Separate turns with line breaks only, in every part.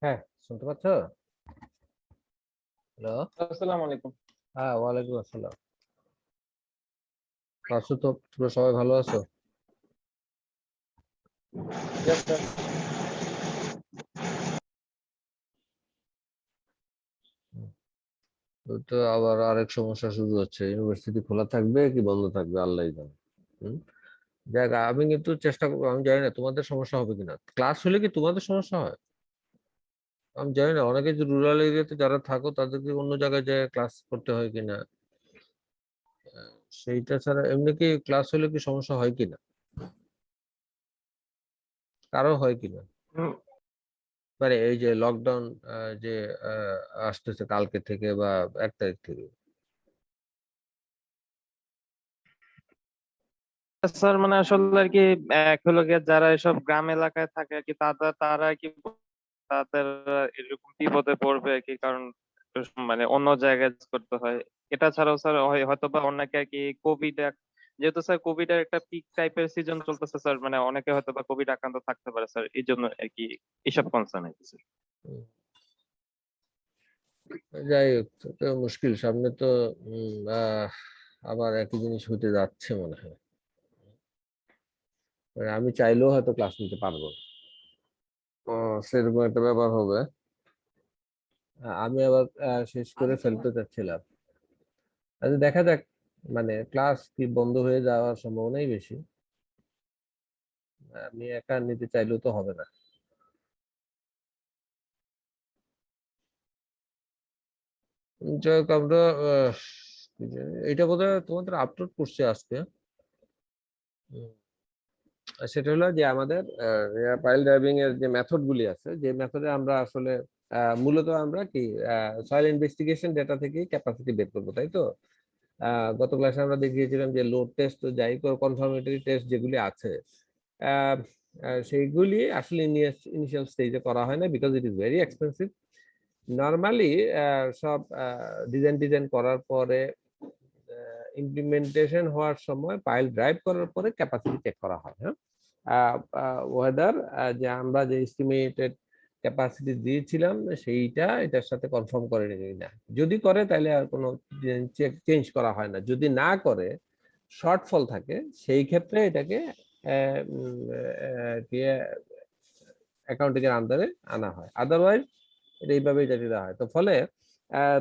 হ্যাঁ, শুনতে পাচ্ছ? হ্যালো।
আসসালামু আলাইকুম।
হ্যাঁ, ওয়ালাইকুম আসসালাম। আছো তো? তোমরা সবাই ভালো আছো?
Yes sir.
হুম। তো আবার আরেক সমস্যা শুরু হচ্ছে, ইউনিভার্সিটি খোলা থাকবে কি বন্ধ থাকবে আল্লাহ জানে। হুম। যাক, আমি কিন্তু চেষ্টা করবো। আমি জানি না তোমাদের সমস্যা হবে কিনা, ক্লাস হলে কি তোমাদের সমস্যা হয়? আমি জানি না, অনেকে যে রুরাল এরিয়াতে যারা থাকো তাদেরকে অন্য জায়গায় যায় ক্লাস করতে হয় কিনা। সেইটা ছাড়া এমনি কি ক্লাস হলে কি সমস্যা হয় কিনা, কারো হয় কিনা?
হুম,
মানে এই যে লকডাউন যে আহ, আসতেছে কালকে থেকে বা 1 তারিখ থেকে।
স্যার মানে আসলে আর কি এক হলো গিয়ে যারা এসব গ্রাম এলাকায় থাকে আর কি তারা আর কি তাদের এরকম বিপদে পড়বে আর কি, কারণ মানে অন্য জায়গায় করতে হয়। এটা ছাড়াও স্যার হয়তো বা অনেকে আর কি কোভিড, যেহেতু স্যার কোভিড এর একটা পিক টাইপের সিজন চলতেছে স্যার, মানে অনেকে হয়তো বা কোভিড আক্রান্ত থাকতে পারে স্যার, এই জন্য আর কি এসব কনসার্ন আছে স্যার।
হুম। যাই হোক, তো মুশকিল সামনে তো। আবার একই জিনিস হতে যাচ্ছে মনে হয়। মানে আমি চাইলেও হয়তো ক্লাস নিতে পারবো না। সেরকম একটা ব্যাপার হবে। আমি আবার শেষ করে ফেলতে চাচ্ছিলাম। আচ্ছা, দেখা যাক। মানে ক্লাস কি বন্ধ হয়ে যাওয়ার সম্ভাবনাই বেশি। আমি একা নিতে চাইলেও তো হবে না। যাই হোক, আমরা কি জানি, এটা বোধহয় তোমাদের আপলোড করছে আজকে। হুম। আর সেটা হলো যে আমাদের পাইল ড্রাইভিং এর যে মেথড গুলি আছে, যে মেথডে আমরা আসলে মূলত আমরা কি সয়েল ইনভেস্টিগেশন ডেটা থেকে ক্যাপাসিটি বের করবো, তাই তো? গত ক্লাসে আমরা দেখিয়েছিলাম যে লোড টেস্ট, যাই কনফার্মেটরি টেস্ট যেগুলি আছে, আহ, সেইগুলি আসলে ইনিশিয়াল স্টেজে করা হয় না, because it is very expensive. Normally সব ডিজাইন করার পরে, ইমপ্লিমেন্টেশন হওয়ার সময়, পাইল ড্রাইভ করার পরে ক্যাপাসিটি চেক করা হয়। হ্যাঁ, ওয়েদার যে আমরা যে এস্টিমেটেড ক্যাপাসিটি দিয়েছিলাম সেইটা এটার সাথে কনফার্ম করে নিই না। যদি করে তাহলে আর কোনো চেঞ্জ করা হয় না। যদি না করে, শর্টফল থাকে, সেই ক্ষেত্রে এটাকে অ্যাকাউন্টিং এর আন্ডারে আনা হয়। আদারওয়াইজ এটা এইভাবেই চালিয়ে দেওয়া হয়। তো ফলে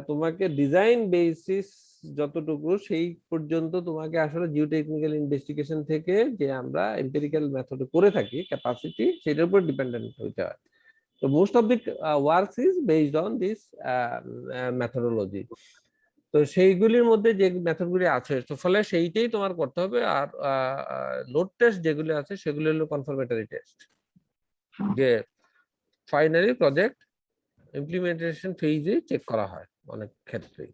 তোমাকে ডিজাইন বেসিস যতটুকু, সেই পর্যন্ত তোমাকে আসলে জিওটেকনিক্যাল ইনভেস্টিগেশন থেকে যে আমরা এম্পিরিক্যাল মেথডে করে থাকি ক্যাপাসিটি, সেটার উপর ডিপেন্ডেন্ট হইতে হয়। তো most of the works is based on this methodology. তো সেইগুলির মধ্যে যে মেথডগুলি আছে, তো ফলে সেইটাই তোমার করতে হবে। আর লোড টেস্ট যেগুলি আছে সেগুলি হলো কনফার্মেটরি টেস্ট, যে ফাইনালি প্রজেক্ট ইমপ্লিমেন্টেশন ফেজে চেক করা হয় অনেক ক্ষেত্রেই।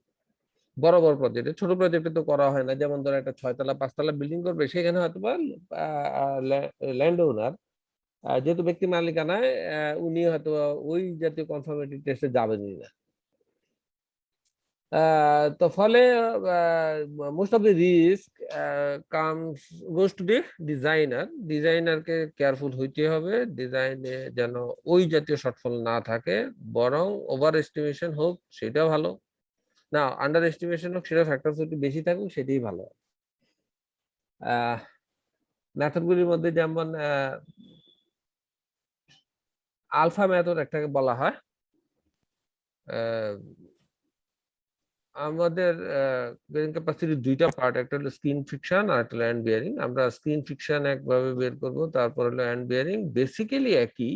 বড় বড় প্রজেক্টে, ছোট প্রজেক্টে তো করা হয় না। যেমন ধরো একটা 6 তলা 5 তলা বিল্ডিং করবে, সেখানে হয়তো বা ল্যান্ড ওনার, যেহেতু ব্যক্তি মালিকানায়, উনি হয়তো ওই জাতীয় কনফার্মেটরি টেস্টে যাবেনই না। তো ফলে most of the risk comes goes to the designer. ডিজাইনারকে কেয়ারফুল হইতে হবে, ডিজাইনে যেন ওই জাতীয় শর্টফল না থাকে, বরং ওভার এস্টিমেশন হোক সেটা ভালো না, আন্ডার এস্টিমেশন হোক সেটা ফ্যাক্টরস একটু বেশি থাকুক, সেটাই ভালো। মেথডগুলির মধ্যে যেমন আলফা মেথড একটাকে বলা হয়। আহ, আমাদের বেরিং ক্যাপাসিটির দুইটা পার্ট, একটা হলো স্ক্রিন ফ্রিকশন আর একটা ল্যান্ড বিয়ারিং। আমরা স্ক্রিন ফ্রিকশন একভাবে বের করব, তারপর হলো ল্যান্ড বিয়ারিং, বেসিক্যালি একই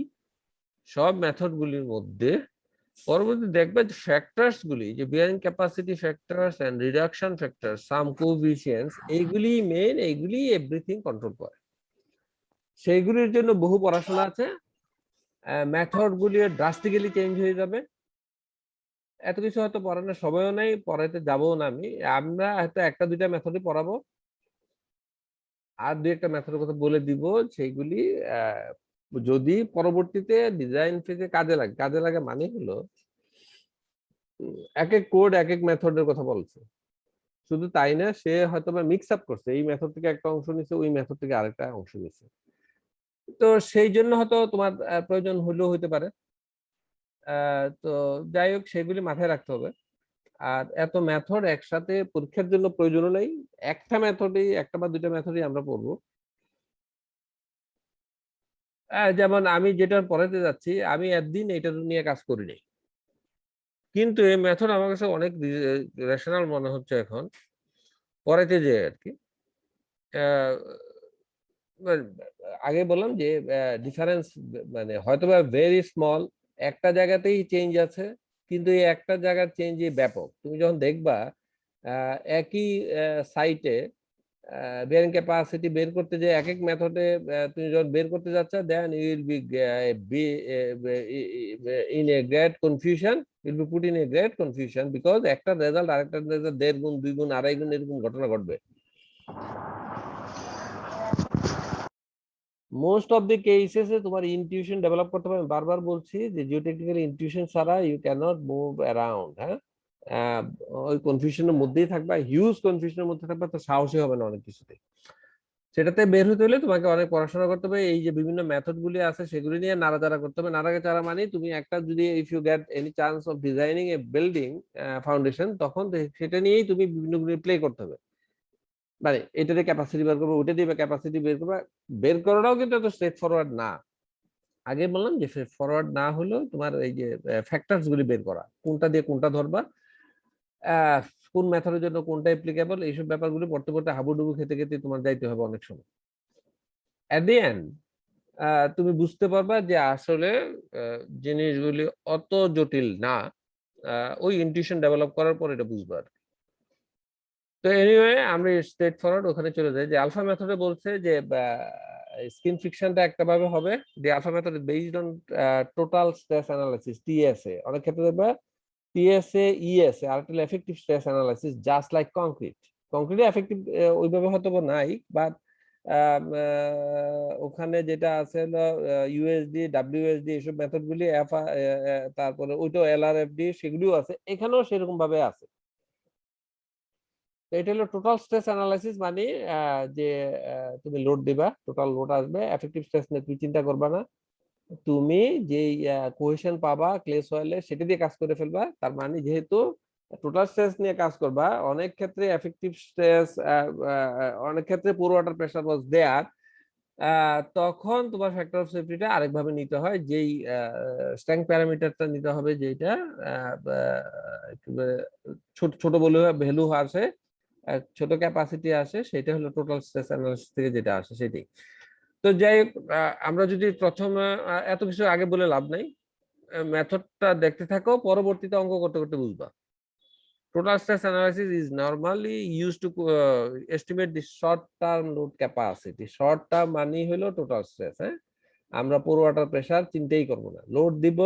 সব মেথড গুলির মধ্যে। পরবর্তী দেখবে যে ফ্যাক্টরস গুলি, যে bearing capacity factors and reduction factors, some coefficients, এইগুলি মেইন, এইগুলি এভরিথিং কন্ট্রোল করে। সেইগুলির জন্য বহু পড়াশোনা আছে। মেথড গুলি ড্রাস্টিক্যালি চেঞ্জ হয়ে যাবে। এত কিছু হয়তো পড়ানোর সময়ও নেই, পড়াইতে যাবো না আমি। আমরা হয়তো একটা দুইটা মেথডই পড়াবো, আর দুই একটা মেথডের কথা বলে দিব। সেইগুলি আহ, যদি পরবর্তীতে ডিজাইন ফেজে কাজে লাগে মানে হলো, এক এক কোড এক এক মেথডের কথা বলছে। শুধু তাই না, সে হয়তো বা মিক্স আপ করছে, এই মেথড থেকে একটা অংশ নিছে, ওই মেথড থেকে আরেকটা অংশ নিছে। তো সেই জন্য হয়তো তোমার প্রয়োজন হইলেও হইতে পারে। তো যাই হোক সেগুলি মাথায় রাখতে হবে। আর এত মেথড একসাথে পরীক্ষার জন্য প্রয়োজনও নেই। একটা মেথডই, একটা বা দুইটা মেথডই আমরা পড়বো। যেমন আমি যেটা পড়াতে যাচ্ছি, আমি একদিন এটা নিয়ে কাজ করি নাই। কিন্তু এই মেথড আমার কাছে অনেক রেশনাল মনে হচ্ছে এখন পড়াইতে যেয়ে আরকি। আ মানে আগে বললাম যে ডিফারেন্স মানে হয়তোবা ভেরি স্মল, একটা জায়গাতেই চেঞ্জ আছে। কিন্তু এই একটা জায়গার চেঞ্জই ব্যাপক। তুমি যখন দেখবা আ একই সাইটে আ বেয়ারিং ক্যাপাসিটি বের করতে যেয়ে একেক মেথডে তুমি যখন বের করতে যাচ্ছ, then you will be be a be e e in a great confusion, you'll be put in a great confusion because একটা রেজাল্ট আরেকটার রেজাল্ট ১.৫ গুণ, ২ গুণ, ২.৫ গুণ এরকম ঘটনা ঘটবে। মোস্ট অফ দ্যা কেসেস এ তোমার ইনটিউশন ডেভেলপ করতে হবে। আমি বারবার বলছি যে জিওটেকনিক্যাল ইনটিউশন ছাড়া ইউ ক্যানট মুভ অ্যারাউন্ড, হ্যাঁ? আ ওই কনফিউশন এর মধ্যেই থাকবা, হিউজ কনফিউশন এর মধ্যে থাকবা, তো সাহসী হবে না অনেক কিছুতেই। সেটাতে বের হতে হলে তোমাকে অনেক পড়াশোনা করতে হবে। এই যে বিভিন্ন মেথড গুলি আছে সেগুলি নিয়ে নাড়াচাড়া করতে হবে। নাড়াচাড়া মানে তুমি একটা যদি if you get any chance of designing a building foundation, তখন সেটা নিয়েই তুমি বিভিন্ন গুলি প্লে করতে হবে। মানে এটা দিয়ে ক্যাপাসিটি বের করবে, ওটা দিয়ে ক্যাপাসিটি বের করবে। বের করাটাও কিন্তু এত স্ট্রেট ফরওয়ার্ড না। আগে বললাম যে স্ট্রেট ফরওয়ার্ড না হলেও তোমার এই যে ফ্যাক্টরস গুলি বের করা। কোনটা দিয়ে কোনটা ধরবা, আ কোন মেথডের জন্য কোনটা অ্যাপ্লিকেবল, এইসব ব্যাপারগুলো পড়তে, পড়তে হাবুডুবু খেতে, খেতে তোমার যাইতে হবে অনেক সময়। এট দি এন্ড আ তুমি বুঝতে পারবা যে আসলে আ জিনিসগুলি অত জটিল না। আ ওই ইনটিউশন ডেভেলপ করার পর এটা বুঝবা আরকি। তো এনিওয়ে আমরা স্ট্রেইট ফরওয়ার্ড ওখানে চলে যাই যে আলফা মেথডে বলছে যে স্কিন ফ্রিকশনটা একটা ভাবে হবে। The alpha method is based on total stress analysis, TSA. অনেক ক্ষেত্রে দেখবা টিএসএ, ইএসএ আরেকটা হলো effective stress analysis just like concrete. কংক্রিটে এফেক্টিভ ওইভাবে হয়তোবা নাই, বাট আম আ ওখানে যেটা আছে হলো ইউএসডি, ডব্লিউএসডি এসব মেথড গুলি এফআ তারপরে ওইটাও এলআরএফডি সেগুলিও আছে। এখানেও সেরকম ভাবে আছে। তো এটা হলো টোটাল স্ট্রেস অ্যানালাইসিস মানে আ যে তুমি লোড দিবা, টোটাল লোড আসবে। এফেক্টিভ স্ট্রেস নিয়ে তুমি চিন্তা করবা না। তুমি যেই কোহেশন পাবা ক্লে সয়েল এ সেটা দিয়ে কাজ করে ফেলবা। তার মানে যেহেতু টোটাল স্ট্রেস নিয়ে কাজ করবা, অনেক ক্ষেত্রে এফেক্টিভ স্ট্রেস অনেক ক্ষেত্রে পুর ওয়াটার প্রেশার ওয়াজ দেয়ার। আ তখন তোমার ফ্যাক্টর অফ সেফটিটা আরেকভাবে নিতে হয়। যেই স্ট্রেংথ প্যারামিটারটা নিতে হবে যেইটা আ বা একেবারে ছোট, ছোট বলে ভ্যালু আসে, ছোট ক্যাপাসিটি আসে, সেটা হলো টোটাল স্ট্রেস অ্যানালিসিস থেকে যেটা আসে সেটাই। তো যাই হোক আমরা যদি ১ম এত কিছু আগে বলে লাভ নাই। মেথডটা দেখতে থাকো, পরবর্তীতে অঙ্ক করতে, করতে বুঝবা। Total stress analysis is normally used to estimate the short term load capacity. Short term মানেই হলো টোটাল স্ট্রেস, হ্যাঁ? আমরা পুর ওয়াটার প্রেশার চিন্তাই করব না। লোড দিব,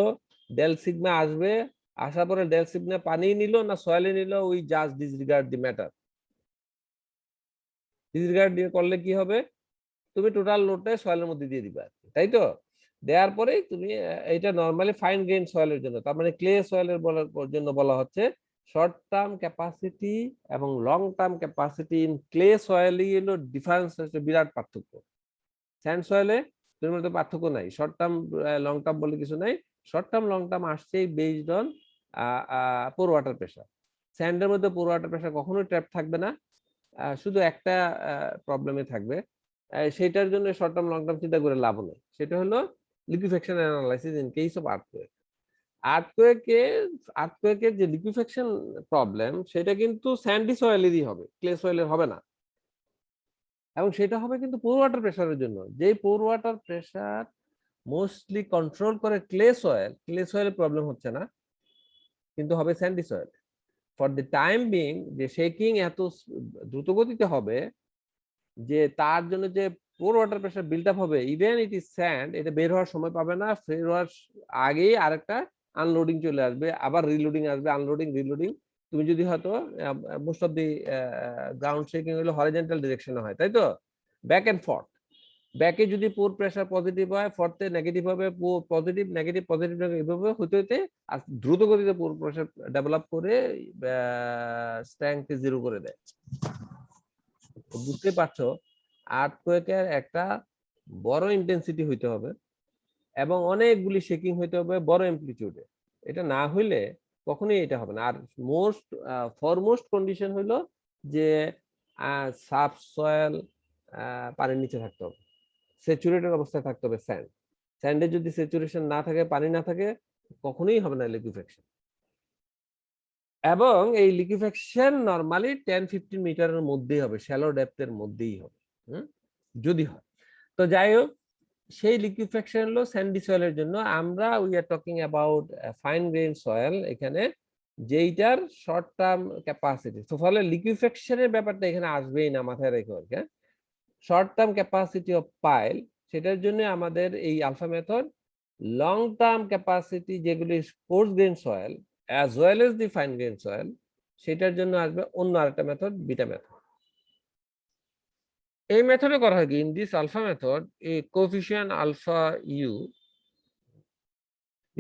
ডেল সিগমা আসবে, আসার পরে ডেল সিগমা পানি নিল না সয়েলে নিল, we just disregard the matter. Disregard দিয়ে করলে কি হবে? তুমি টোটাল লোডটা সয়েলের মধ্যে দিয়ে দিবা আরকি। তাই তো? দেওয়ার পরেই তুমি এইটা নরমালি ফাইন গ্রেইন সয়েলের জন্য। তার মানে ক্লে সয়েলের জন্য বলা হচ্ছে শর্ট টার্ম ক্যাপাসিটি এবং long term capacity in clay সয়েলই হলো ডিফারেন্স, হচ্ছে বিরাট পার্থক্য। স্যান্ড সয়েলে এর মধ্যে পার্থক্য নাই। শর্ট টার্ম লং টার্ম বলে কিছু নাই। শর্ট টার্ম লং টার্ম আসছেই based on uh uh pore water pressure. স্যান্ডের মধ্যে পোর ওয়াটার প্রেশার কখনোই ট্র্যাপ থাকবে না। শুধু একটা প্রবলেমে থাকবে। সেটার জন্য শর্ট টার্ম লং টার্ম চিন্তা করে লাভ নেই। সেটা হলো liquefaction analysis in case of earthquake. আর্থকুয়েকে আর্থকুয়েকের যে লিকুইফেকশন প্রবলেম সেটা কিন্তু স্যান্ডি সয়েলেরই হবে। ক্লে সয়েলের হবে না। এবং সেটা হবে কিন্তু পোর ওয়াটার প্রেশারের জন্য। যেই পোর ওয়াটার প্রেশার মোস্টলি কন্ট্রোল করে ক্লে সয়েল, ক্লে সয়েলের প্রবলেম হচ্ছে না। কিন্তু হবে Sandy soil. For the time being যে শেকিং এত দ্রুত গতিতে হবে যে তার জন্য যে পোর ওয়াটার প্রেশার বিল্ড আপ হবে, ইভেন ইট ইজ স্যান্ড, এটা বের হওয়ার সময় পাবে না। বের হওয়ার আগেই আরেকটা আনলোডিং চলে আসবে, আবার রিলোডিং আসবে, আনলোডিং, রিলোডিং। তুমি যদি হয়তো most of the ground shaking হলো হরিজন্টাল ডিরেকশনে হয়, তাই তো? Back and forth. ব্যাকে যদি পোর প্রেশার পজিটিভ হয়, ফর্থে নেগেটিভ হবে, পজিটিভ, নেগেটিভ, পজিটিভ, এভাবে হইতে, হইতে আর দ্রুত গতিতে পোর প্রেশার ডেভেলপ করে স্ট্রেংথ জিরো করে দেয়। তো বুঝতেই পারছো আর্থকুয়েকের একটা বড় ইন্টেন্সিটি হইতে হবে এবং অনেকগুলি শেকিং হইতে হবে বড় অ্যামপ্লিটিউডে। এটা না হইলে কখনোই এটা হবে না। আর মোস্ট ফরমোস্ট কন্ডিশন হইলো যে সাবসয়েল পানির নিচে থাকতে হবে, স্যাচুরেটেড অবস্থায় থাকতে হবে স্যান্ড। স্যান্ডে যদি স্যাচুরেশন না থাকে, পানি না থাকে, কখনোই হবে না লিকুইফ্যাকশন। এবং এই লিকুইফ্যাকশন নরমালি 10-15 মিটারের মধ্যেই হবে, শ্যালো ডেপথের মধ্যেই হবে যদি হয়। তো যাই হোক, সেই লিকুইফ্যাকশন হলো স্যান্ডি সয়েলের জন্য। আমরা we are talking about fine grain soil, এখানে যেইটার শর্ট টার্ম ক্যাপাসিটি। তো ফলে লিকুইফ্যাকশনের ব্যাপারটা এখানে আসবেই না, মাথায় রেখে। হ্যাঁ, short term capacity of pile, সেটার জন্য আমাদের এই alpha method. Long term capacity যেগুলি coarse grain soil as well as the fine grain soil, সেটার জন্য আসবে অন্য আরেকটা মেথড, বিটা মেথড। এই মেথডে করা হয় কি, in this alpha method a coefficient alpha u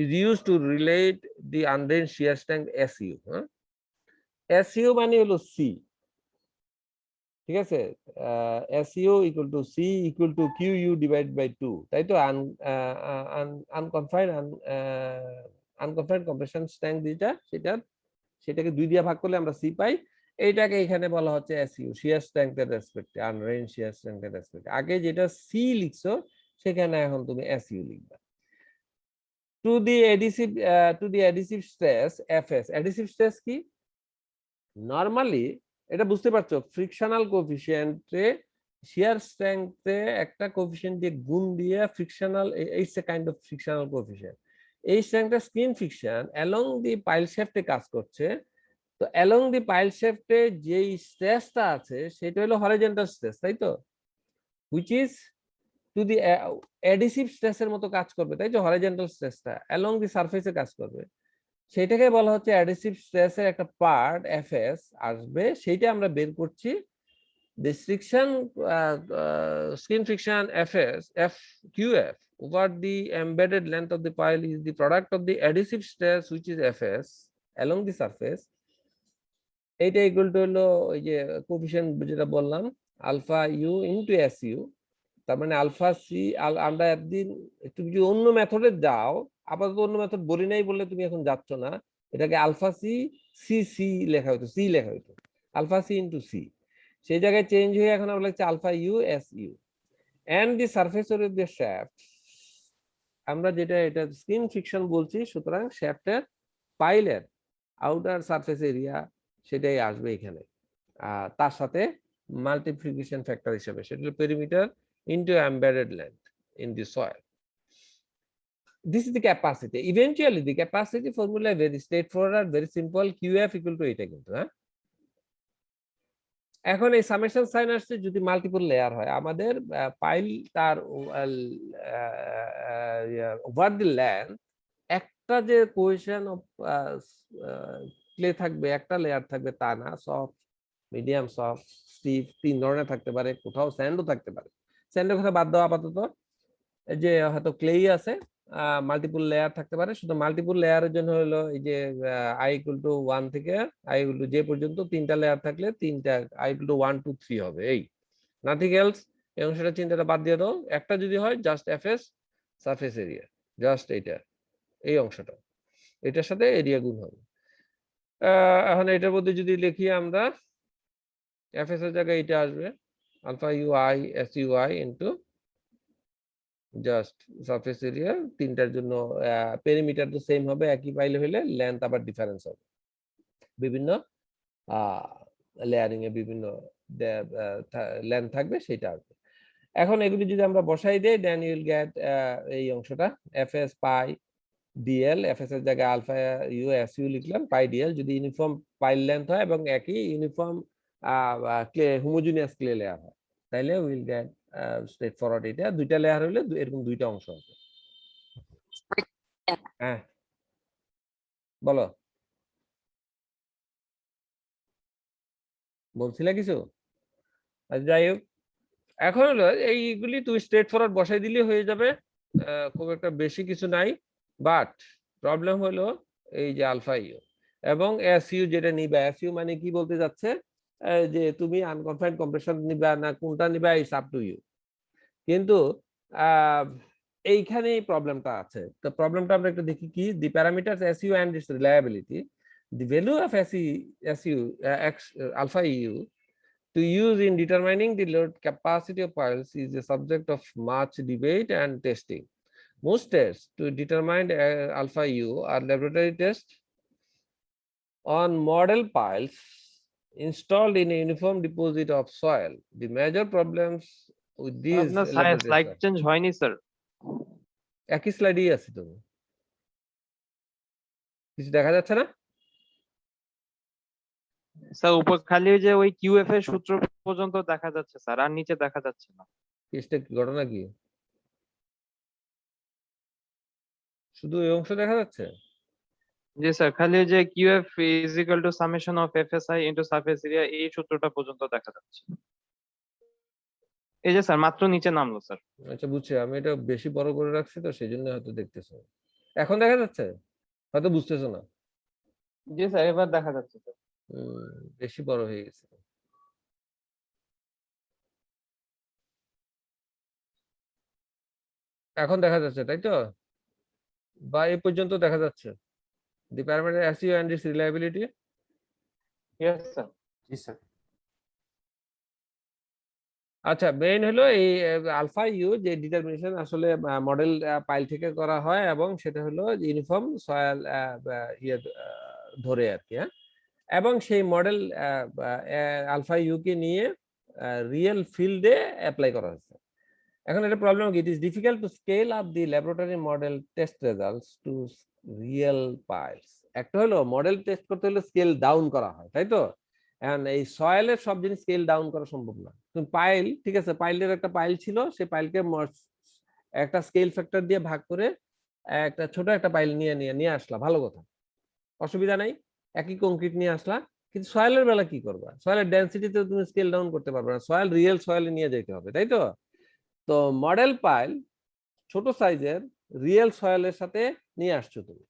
is used to relate the undrained shear strength SU. SU মানে হলো C, ঠিক আছে? SU equal to C equal to QU divided by 2, তাই তো? আনকনফাইন্ড কম্প্রেশন স্ট্রেংথ যেটা, সেটাকে 2 দিয়ে ভাগ করলে আমরা C পাই। এইটাকে এখানে বলা হচ্ছে SU, শিয়ার স্ট্রেংথের রেসপেক্টে, আনরেইন শিয়ার স্ট্রেংথের রেসপেক্টে। আগে যেটা C লিখছো সেখানে এখন তুমি SU লিখবা। To the adhesive stress Fs, adhesive stress কি? নরমালি এটা বুঝতে পারছো, ফ্রিকশনাল কোএফিসিয়েন্টে শিয়ার স্ট্রেংথে একটা কোএফিসিয়েন্ট দিয়ে গুণ দিয়ে frictional, it's a kind of frictional coefficient. এই স্ট্রেংথটা skin friction along the pile শ্যাফটে কাজ করছে। তো অ্যালং দি পাইল শ্যাফটে যেই স্ট্রেসটা আছে সেটা হলো হরিজন্টাল স্ট্রেস, তাই তো? Which is to the adhesive স্ট্রেসের মতো কাজ করবে, তাই তো? হরিজন্টাল স্ট্রেসটা অ্যালং দি সারফেসে কাজ করবে, সেটাকে বলা হচ্ছে অ্যাডিসিভ স্ট্রেসের একটা পার্ট এফএস আসবে, সেইটা আমরা বের করছি। This friction, skin friction Fs, FQF over the embedded length of the pile is the product of the adhesive stress which is Fs along the surface. এইটা ইকুয়াল টু হলো ওই যে কোএফিসিয়েন্ট যেটা বললাম, alpha u into S u. তার মানে alpha C, আমরা একদিন একটু যদি অন্য মেথডে যাও, আপাতত অন্য মেথড বলি নাই বললে তুমি এখন যাচ্ছ না, এটাকে আলফা সি সি সি লেখা হতো, সি লেখা হতো, আলফা সি ইনটু সি। সেই জায়গায় চেঞ্জ হয়ে এখন আমরা লিখছি alpha u S u and the surface of the shaft. আমরা যেটা এটা স্কিন ফ্রিকশন বলছি, সুতরাং শ্যাফটের পাইলের আউটার সারফেস এরিয়া সেটাই আসবে এখানে। তার সাথে মাল্টিপ্লিকেশন ফ্যাক্টর হিসেবে সেটা হলো perimeter into embedded length in the soil. This is the capacity. Eventually the capacity formula is very straightforward, very simple. QF equal to এটা কিন্তু। হ্যাঁ, এখন এই সামেশন সাইন আসছে যদি মাল্টিপল লেয়ার হয়, আমাদের পাইল তার ওভার দি ল্যান্ড একটা যে কোহেশন অফ ক্লে থাকবে, একটা লেয়ার থাকবে তা না, সফট, মিডিয়াম সফট, স্টিফ, 3 ধরনের থাকতে পারে, কোথাও স্যান্ডও থাকতে পারে। স্যান্ডের কথা বাদ দাও আপাতত, যে হয়তো ক্লেই আছে, মাল্টিপল লেয়ার থাকতে পারে। শুধু মাল্টিপল লেয়ারের জন্য হলো এই যে আই ইকুয়াল টু 1 থেকে আই ইকুয়াল টু জে পর্যন্ত 3টা লেয়ার থাকলে 3টা আই ইকুয়াল টু 1 2 3 হবে, এই নাথিং এলস। এই অংশটা চিন্তাটা বাদ দিয়ে দাও। একটা যদি হয় just FS surface area, just এইটা, এই অংশটা এটার সাথে এরিয়া গুণ হবে। এখন এটার মধ্যে যদি লিখি আমরা, এফএস এর জায়গায় এটা আসবে alpha U I S U I into just surface area. 3টার জন্য পেরিমিটার তো সেম হবে, একই পাইলে হলে লেন্থ আবার ডিফারেন্স হবে, বিভিন্ন লেয়ারিং এ বিভিন্ন লেন্থ থাকবে, সেটা আসবে। এখন এগুলি যদি আমরা বসাই দেই, দেন ইউ উইল গেট এই অংশটা এফএস পাই ডিএল। এফএস এর জায়গায় আলফা ইউ এস ইউ লিখলাম, পাই ডিএল যদি ইউনিফর্ম পাইল লেন্থ হয় এবং একই uniform clay homogeneous clay layer হয়, তাইলে উইল গেট স্ট্রেট ফরওয়ার্ড। এটা 2টা লেয়ার হলে এরকম 2টা অংশ হবে। হ্যাঁ বলো, বলছিলে কিছু? যাই হোক, এখন হলো এইগুলি তুই স্ট্রেট ফরওয়ার্ড বসাই দিলে হয়ে যাবে, খুব একটা বেশি কিছু নাই। বাট প্রবলেম হলো এই যে আলফা ইউ এবং এস ইউ যেটা নিবা, এস ইউ মানে কি বলতে যাচ্ছে, যে তুমি আনকনফাইন্ড কম্প্রেশন নিবা না কোনটা নিবা, ইটস আপ টু ইউ। কিন্তু এইখানেই প্রবলেমটা আছে। তো প্রবলেমটা আমরা একটু দেখি কি, দি parameters SU and its reliability, the value of SU X alpha EU to use in determining the load capacity of piles is a subject of much debate and testing. Most tests to determine alpha U are laboratory tests on model piles installed in a uniform deposit of soil. The major problems with these
আপনার
laboratory
slide
tests
change হয়নি sir?
একই স্লাইডেই আছে, তুমি কিছু দেখা যাচ্ছে না?
Sir উপর খালি ওই যে ওই কিউএফ এর সূত্র পর্যন্ত দেখা যাচ্ছে স্যার, আর নিচে দেখা যাচ্ছে না।
কেসটা কি, ঘটনা কি? শুধু এই অংশ দেখা যাচ্ছে?
জি স্যার, খালি ওই যে QF is equal to summation of FSI into surface area, এই সূত্রটা পর্যন্ত দেখা যাচ্ছে। এই যে স্যার মাত্র নিচে নামলো স্যার।
আচ্ছা বুঝছি, আমি এটা বেশি বড় করে রাখছি তো সেই জন্য হয়তো দেখতেছো। এখন দেখা যাচ্ছে, হয়তো বুঝতেছো না।
জি স্যার, এবার দেখা যাচ্ছে স্যার।
বেশি বড় হয়ে গেছে। এখন দেখা যাচ্ছে তাই তো, বা এই পর্যন্ত দেখা যাচ্ছে? The parameter SU and its reliability.
Yes sir.
জি স্যার।
আচ্ছা, মেইন হলো এই আলফা ইউ যে ডিটারমিনেশন আসলে মডেল পাইল থেকে করা হয়, এবং সেটা হলো ইউনিফর্ম সয়েল ইয়ে ধরে আর কি, হ্যাঁ। এবং সেই মডেল আলফা ইউ কে নিয়ে রিয়েল ফিল্ডে অ্যাপ্লাই করা হয়েছে। এখন এটা প্রবলেম কি, it is difficult to scale up the laboratory model test results two real piles. একটা হলো মডেল টেস্ট করতে হলে স্কেল ডাউন করা হয়, তাই তো। এখন এই সয়েলের সব জিনিস স্কেল ডাউন করা সম্ভব না। তুমি পাইল, ঠিক আছে, পাইলের একটা পাইল ছিল, সেই পাইলকে একটা স্কেল ফ্যাক্টর দিয়ে ভাগ করে একটা ছোট একটা পাইল নিয়ে আসলা, ভালো কথা, অসুবিধা নাই। একই কংক্রিট নিয়ে আসলা, কিন্তু সয়েলের বেলা কি করবা? সয়েলের ডেনসিটিতে তুমি স্কেল ডাউন করতে পারবে না, সয়েল রিয়েল সয়েলে নিয়ে যেতে হবে, তাই তো। তো মডেল পাইল ছোট সাইজের রিয়েল সয়েলের সাথে নিয়ে আসছো তুমি,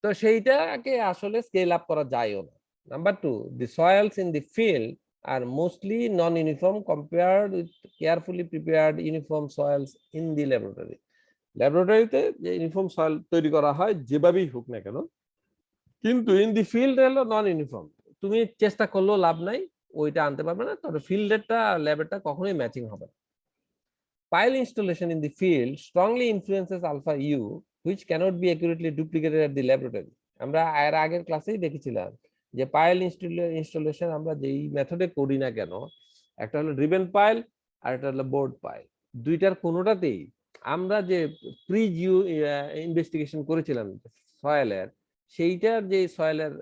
তো সেইটাকে আসলে স্কেল আপ করা যায়ও না। Number two, the soils in the field are mostly non uniform compared with carefully prepared uniform soils in the laboratory. ল্যাবরেটরিতে যে ইউনিফর্ম সয়েল তৈরি করা হয় যেভাবেই হোক না কেন, কিন্তু ইন দি ফিল্ড হলো নন ইউনিফর্ম। তুমি চেষ্টা করলেও লাভ নাই, ওইটা আনতে পারবে না, তবে ফিল্ডেরটা ল্যাবেরটা কখনোই ম্যাচিং হবে না। Pile installation in the field strongly influences alpha U, which cannot be accurately duplicated at the laboratory. আমরা এর আগের ক্লাসেই দেখেছিলাম যে পাইল ইনস্টলেশন আমরা যেই মেথডে করি না কেন, একটা হলো ড্রিভেন পাইল আর একটা হলো বোর্ড পাইল, দুইটার কোনোটাতেই আমরা যে প্রি জিও ইনভেস্টিগেশন করেছিলাম সয়েলের, সেইটার যে সয়েলের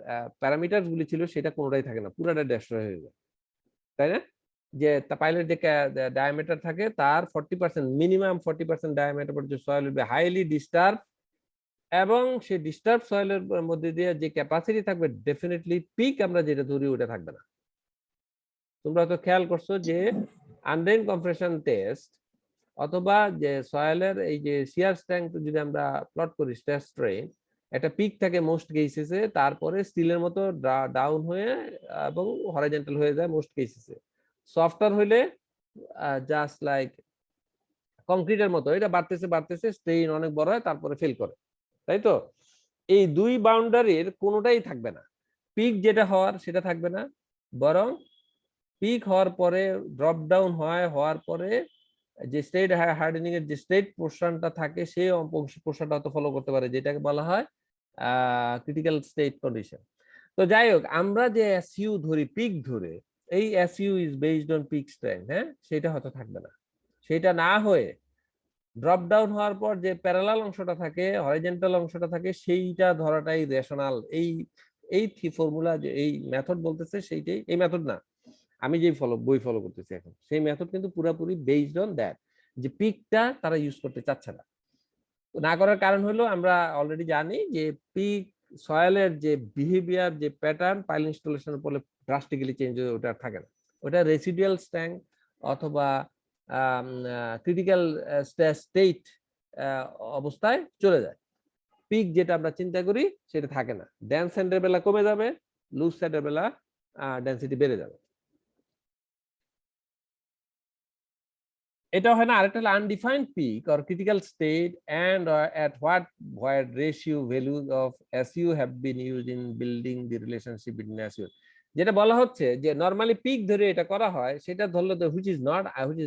প্যারামিটার গুলি ছিল সেটা কোনোটাই থাকে না, পুরোটা ডেস্ট্রয় হয়ে যায়, তাই না? যে পাইলের যে ডায়ামিটার থাকে তার 40%, মিনিমাম 40% ডায়ামিটার পর্যন্ত soil will be highly disturb, এবং সেই ডিস্টার্ব সয়েলের মধ্যে দিয়ে যে ক্যাপাসিটি থাকবে ডেফিনেটলি পিক আমরা যেটা ধরি ওটা থাকবে না। তোমরা তো খেয়াল করছো যে আনড্রেন কম্প্রেশন টেস্ট অথবা যে সয়েলের এই যে শিয়ার স্ট্রেংথ যদি আমরা প্লট করি স্ট্রেস স্ট্রেন, একটা পিক থাকে মোস্ট কেসেসে, তারপরে স্টিলের মতো ডাউন হয়ে এবং হরাইজন্টাল হয়ে যায় মোস্ট কেসেসে। সফটওয়্যার হইলে জাস্ট লাইক কংক্রিটের মতো এটা বাড়তেছে বাড়তেছে, স্ট্রেইন অনেক বড় হয় তারপরে ফেল করে, তাই তো। এই দুই বাউন্ডারির কোনোটাই থাকবে না, পিক যেটা হওয়ার সেটা থাকবে না, বরং পিক হওয়ার পরে ড্রপ ডাউন হওয়ার পরে যে স্টেট হার্ডেনিং এর যে স্টেট পোর্শনটা থাকে সেই পোর্শনটা হয়তো ফলো করতে পারে, যেটাকে বলা হয় ক্রিটিক্যাল স্টেট কন্ডিশন। তো যাই হোক, আমরা যে এসইউ ধরি পিক ধরে, এই SU is based on peak strength, হ্যাঁ, সেটা হয়তো থাকবে না। সেটা না হয়ে ড্রপ ডাউন হওয়ার পর যে প্যারালাল অংশটা থাকে, হরিজন্টাল অংশটা থাকে, সেইটা ধরাটাই রেশনাল। এই ফর্মুলা যে এই মেথড বলতেছে সেইটাই, এই মেথড না, আমি যে বই ফলো করতেছি এখন, সেই মেথড কিন্তু পুরোপুরি বেসড অন দ্যাট, যে পিকটা তারা ইউজ করতে চাচ্ছে না। না করার কারণ হলো আমরা অলরেডি জানি যে পিক সয়েলের যে বিহেভিয়ার, যে প্যাটার্ন পাইল ইনস্টলেশনের পরে ড্রাস্টিক্যালি চেঞ্জ হয়ে ওটা থাকে না, ওটা রেসিডুয়াল স্ট্রেংথ অথবা ক্রিটিক্যাল স্টেট অবস্থায় চলে যায়। পিক যেটা আমরা চিন্তা করি সেটা থাকে না, ডেন্স স্যান্ডের বেলা কমে যাবে, লুজ স্যান্ডের বেলা ডেন্সিটি বেড়ে যাবে। এটা হয় না, আরেকটা হলো undefined peak or critical state and at what void ratio values of SU have been used in building the relationship between SU, যেটা বলা হচ্ছে যে নরমালি পিক ধরে এটা করা হয়, সেটা ধরলো যে which is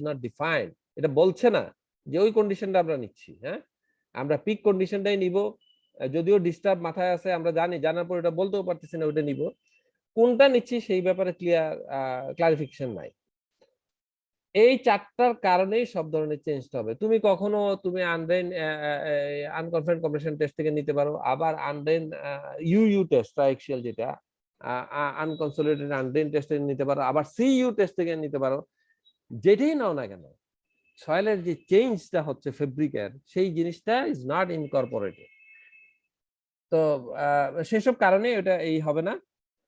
not defined, এটা বলছে না যে ওই কন্ডিশনটা আমরা নিচ্ছি। হ্যাঁ, আমরা পিক কন্ডিশনটাই নিব, যদিও ডিস্টার্ব মাথায় আছে আমরা জানি, জানার পর এটা বলতেও পারতেছি না ওটা নিব, কোনটা নিচ্ছি সেই ব্যাপারে ক্লারিফিকেশন নাই। এই ৪ টার কারণেই সব ধরনের চেঞ্জটা হবে। তুমি আনকনফাইন্ড কম্প্রেশন টেস্ট থেকে নিতে পারো, আবার আনড্রেন ইউইউ টেস্ট ট্রাইএক্সিয়াল যেটা আনকনসোলিডেটেড আনড্রেন টেস্ট থেকে নিতে পারো, আবার সিইউ টেস্ট থেকে নিতে পারো। যেটাই নাও না কেন, সয়েলের যে চেঞ্জটা হচ্ছে ফেব্রিকের, সেই জিনিসটা ইজ নট ইনকর্পোরেটেড। তো সেসব কারণে এটা এই হবে না।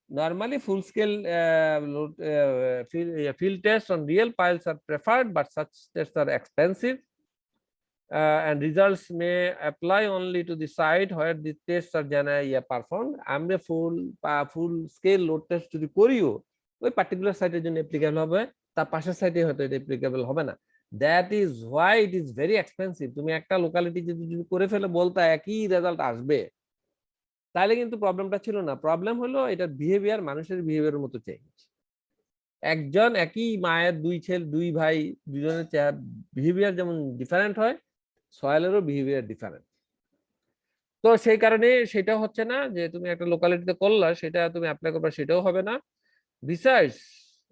Normally, full-scale field tests on real piles are preferred, but such tests are expensive, and results may apply only to the site where the tests are generally performed. আমরা full scale load test যদি করিও, ওই particular সাইটের জন্য applicable হবে, তার পাশের সাইটে হয়তো এটা অ্যাপ্লিকেবল হবে না। That is why it is very expensive. তুমি একটা লোকালিটি যদি করে ফেলে বলতা একই রেজাল্ট আসবে, তাহলে কিন্তু প্রবলেমটা ছিল না। প্রবলেম হলো এটার বিহেভিয়ার, মানুষের বিহেভিয়ারের মতো চেঞ্জ। একজন একই মায়ের দুই ভাই, দুজনের বিহেভিয়ার যেমন ডিফারেন্ট হয়, সয়েলেরও বিহেভিয়ার ডিফারেন্ট। তো সেই কারণে সেটা হচ্ছে না যে তুমি একটা লোকালিটিতে করলা সেটা তুমি অ্যাপ্লাই করবে, সেটাও হবে না। Besides,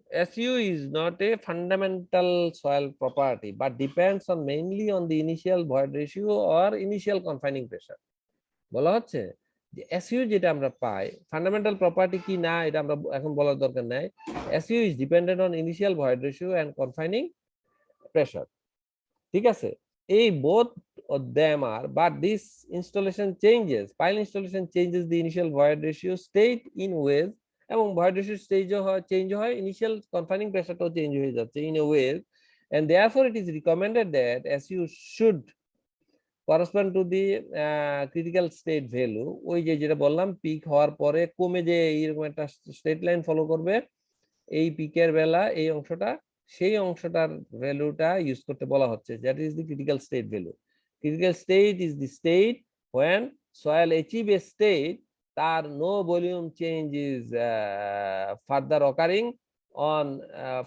SU is not a fundamental soil property but depends on mainly on the initial void ratio or initial confining pressure. বলা হচ্ছে যে এসইউ যেটা আমরা পাই ফান্ডামেন্টাল প্রপার্টি কি না এটা আমরা এখন বলার দরকার নাই। SU is dependent on initial void ratio and confining pressure. ঠিক আছে, এই both of them are, but this installation changes, pile installation changes the initial void ratio state in ways, এবং void ratio stage চেঞ্জ হয়, initial কনফাইনিং প্রেসারটাও change হয়ে যাচ্ছে in a way, and therefore it is recommended that SU should correspond to the critical state value, ওই যে যেটা বললাম pick হওয়ার পরে কমে যে এইরকম একটা স্ট্রেট লাইন ফলো করবে, এই পিকের বেলা এই অংশটা, সেই অংশটার ভ্যালুটা ইউজ করতে বলা হচ্ছে, that is the critical state value. Critical state is the state when soil achieve a state তার no volume change is further occurring on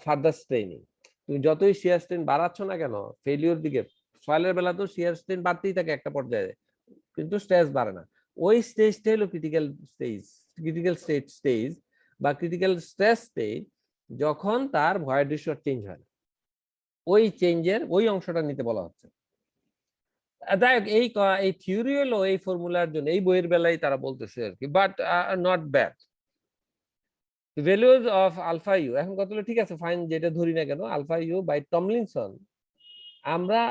further straining. তুমি যতই শিয়ার স্ট্রেন বাড়াচ্ছ না কেন, ফেলিওর দিকে, সয়েলের বেলা তো শিয়ার স্ট্রেন বাড়তেই থাকে একটা পর্যায়ে, কিন্তু স্ট্রেস বাড়ে না। ওই স্টেজটা হলো ক্রিটিক্যাল স্টেজ বা ক্রিটিক্যাল স্ট্রেস স্টেজ, যখন তার ভয়েড রেশিও চেঞ্জ হয় না, ওই চেঞ্জের ওই অংশটা নিতে বলা হচ্ছে। যাই হোক, এই থিওরি হলো এই ফর্মুলার জন্য এই বইয়ের বেলায় তারা বলতেছে আর কি, but not bad. Values of alpha u, এখন কত হলো, ঠিক আছে ফাইন, যেটা ধরি না কেন আলফা ইউ বাই টমলিনসন, আমরা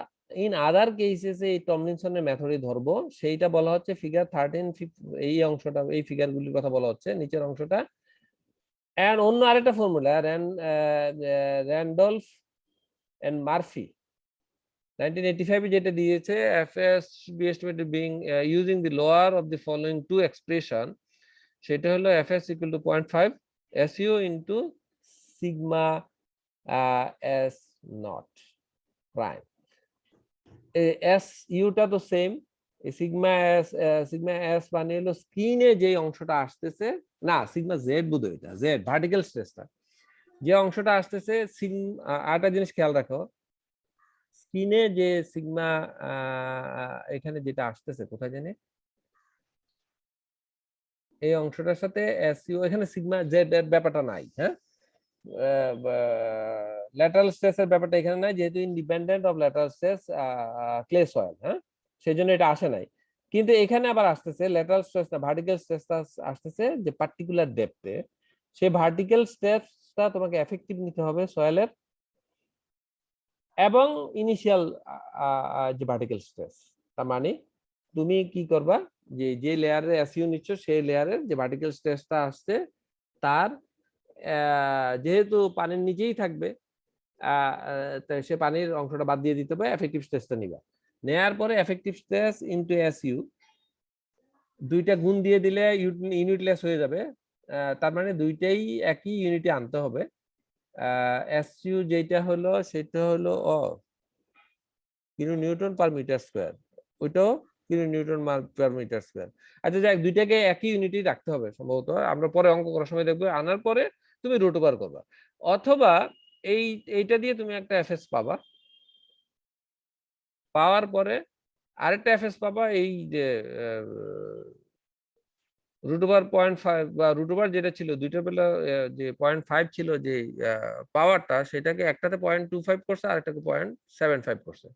ইন আদার কেসেস এই টমলিনসনের মেথডই ধরবো, সেইটা বলা হচ্ছে ফিগার 13, এই অংশটা, এই ফিগারগুলির কথা বলা হচ্ছে নিচের অংশটা। এন্ড অন্য আরেকটা ফর্মুলা র্যান্ডলফ এন্ড মার্ফি 1985 যেটা দিয়েছে, FS should be estimated being using the lower of the following two expression, সেটা হলো FS equal to 0.5 SU into sigma S naught prime। S ইউটা তো সেম, সিগমা এস মানে হলো স্ক্রিনে যে অংশটা আসতেছে, না সিগমা জেড বোধহয়, এটা জেড ভার্টিক্যাল স্ট্রেসটা, যে অংশটা আসতেছে। আরেকটা জিনিস খেয়াল রাখো, স্ক্রিনে যে সিগমা এখানে যেটা আসতেছে কোথায় জানি, এই অংশটার সাথে এসইউ, এখানে সিগমা জেড এর ব্যাপারটা নাই। হ্যাঁ, ল্যাটারাল স্ট্রেসের ব্যাপারটা এখানে নাই, যেহেতু independent of lateral stress clay soil, হ্যাঁ, সেই জন্য এটা আসে নাই। কিন্তু এখানে আবার আসতেছে ল্যাটারাল স্ট্রেস না, ভার্টিক্যাল স্ট্রেসটা আসতেছে যে পার্টিকুলার ডেপথে, সেই ভার্টিক্যাল স্ট্রেসটা তোমাকে এফেক্টিভ নিতে হবে সয়েলের, এবং ইনিশিয়াল যে ভার্টিক্যাল স্ট্রেস, তার মানে তুমি কি করবা, যে লেয়ারে এসইউ নিচ্ছ সেই লেয়ারের যে ভার্টিক্যাল স্ট্রেসটা আসছে, তার যেহেতু পানির নিচেই থাকবে, সে পানির অংশটা বাদ দিয়ে দিতে হবে, এফেক্টিভ স্ট্রেসটা নিবা। নেয়ার পরে এফেক্টিভ স্ট্রেস ইনটু এসইউ, দুইটা গুণ দিয়ে দিলে ইউনিটলেস হয়ে যাবে, তার মানে দুইটাই একই ইউনিটে আনতে হবে। এসইউ যেটা হলো সেটা হলো kilo newton per metre square, ওইটাও kilo newton per metre square. আচ্ছা যাক, দুইটাকে একই ইউনিটই রাখতে হবে সম্ভবত, আমরা পরে অঙ্ক করার সময় দেখবো। আনার পরে তুমি রুট ওভার করবা, অথবা এইটা দিয়ে তুমি একটা এফএস পাবা, পাওয়ার পরে আরেকটা এফএস পাবা, এই যে রুট ওভার 0.5 বা রুট ওভার যেটা ছিল দুইটা বেলা, যে 0.5 ছিল যে পাওয়ারটা, সেটাকে একটাতে 0.25 করছে আর একটাকে 0.75 করছে,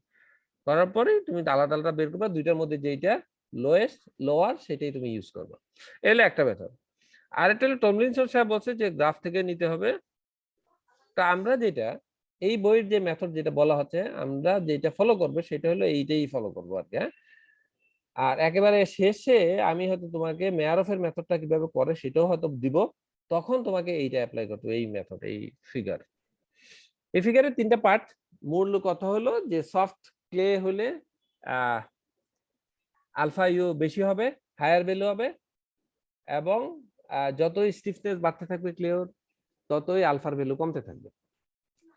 করার পরে তুমি আলাদা আলাদা বের করবা, দুইটার মধ্যে যেইটা লোয়েস্ট লোয়ার সেটাই তুমি ইউজ করবা। এলে একটা মেথড। আরেকটা হলো টমলিনসন সাহেব বলছে যে গ্রাফ থেকে নিতে হবে। তা আমরা যেটা এই বইয়ের যে মেথড যেটা বলা হচ্ছে, আমরা যেটা ফলো করবো সেটা হলো এইটাই ফলো করবো আর কি। হ্যাঁ, আর একেবারে শেষে আমি হয়তো তোমাকে মেয়ারফের মেথডটা কিভাবে করে সেটাও হয়তো দিব, তখন তোমাকে এইটা অ্যাপ্লাই করতে হবে, এই মেথড, এই ফিগার। এই ফিগারের তিনটা পার্ট। মূল কথা হলো যে সফট ক্লে হলে আলফা ইউ বেশি হবে, হায়ার ভ্যালু হবে, এবং যতই স্টিফনেস বাড়তে থাকবে ক্লেওর, ততই আলফার ভ্যালু কমতে থাকবে।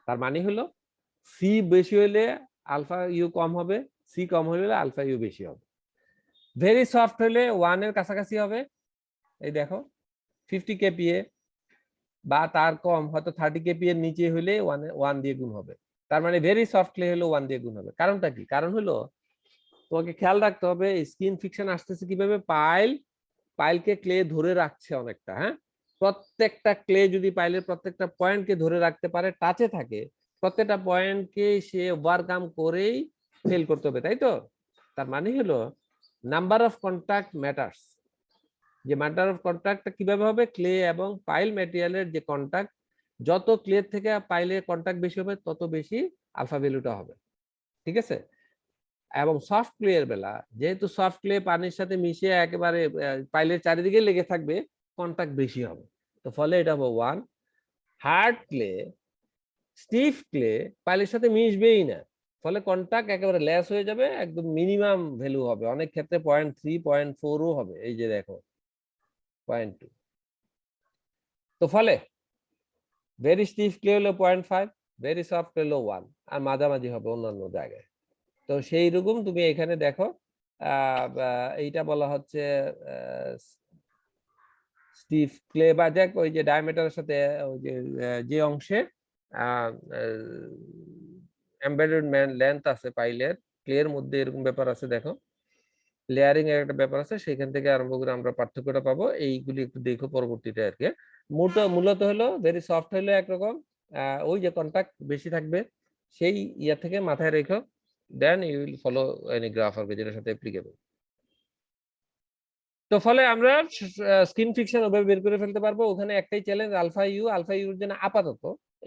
তার মানে হলো সি বেশি হলে আলফা ইউ কম হবে, সি কম হলে আলফা ইউ বেশি হবে। ভেরি সফট হলে 1 এর কাছাকাছি হবে, এই দেখো 50 কেপিএ, বা তার কম হয়তো 30 কেপি এর নিচে হলে 1 দিয়ে গুণ হবে। তার মানে ভেরি সফট ক্লে হলে 1 দিয়ে গুণ হবে। কারণটা কি? কারণ হলো তোমাকে খেয়াল রাখতে হবে স্কিন ফিকশন আসতেছে কিভাবে, পাইলকে ক্লে ধরে রাখছে অনেকটা। হ্যাঁ, প্রত্যেকটা ক্লে যদি পাইলের প্রত্যেকটা পয়েন্টকে ধরে রাখতে পারে, টাচে থাকে, প্রত্যেকটা পয়েন্টকে সে ওভারকাম করেই ফেল করতে হবে, তাই তো? তার মানে হলো নাম্বার অফ কন্টাক্ট ম্যাটার্স। যে ম্যাটার অফ কন্টাক্টটা কিভাবে হবে, ক্লে এবং পাইল ম্যাটেরিয়ালের যে কন্টাক্ট, যত ক্লে থেকে পাইলের কন্টাক্ট বেশি হবে তত বেশি আলফা ভ্যালুটা হবে, ঠিক আছে? এবং সফট ক্লে এর বেলা, যেহেতু সফট ক্লে পানির সাথে মিশে একেবারে পাইলের চারিদিকে লেগে থাকবে, কন্টাক্ট বেশি হবে, তো ফলে এটা হবে 1। হার্ড ক্লে, স্টিফ ক্লে পাইলের সাথে মিশবেই না, ফলে কন্টাক্ট একেবারে লেস হয়ে যাবে, একদম মিনিমাম ভ্যালু হবে, অনেক ক্ষেত্রে 0.3 0.4ও হবে, এই যে দেখো 0.2। তো ফলে ভেরি স্টিফ ক্লে হলো 0.5, ভেরি সফট ক্লে হলো 1, আর মাঝামাঝি হবে অন্যান্য জায়গায়। তো সেই রকম তুমি এখানে দেখো এইটা বলা হচ্ছে স্টিফ ক্লে, বা দেখ ওই যে ডায়ামিটারের সাথে ওই যে অংশে এমবেডেড লেন্থ আছে পাইলের, ক্লের মধ্যে এরকম ব্যাপার আছে, দেখো লেয়ারিং এর একটা ব্যাপার আছে, সেখান থেকে আরম্ভ করে আমরা পার্থক্যটা পাবো। এইগুলি একটু দেখো পরবর্তীতে আর কি। মূলত হলো ভেরি সফট হলে একরকম, ওই যে কন্টাক্ট বেশি থাকবে, সেই ইয়া থেকে মাথায় রেখো, then you will follow any graph আর যেটার সাথে অ্যাপ্লিকেবল। তো ফলে আমরা স্কিন ফিকশন ওভাবে বের করে ফেলতে পারবো। ওখানে একটাই চ্যালেঞ্জ, আলফা ইউর জন্য আপাতত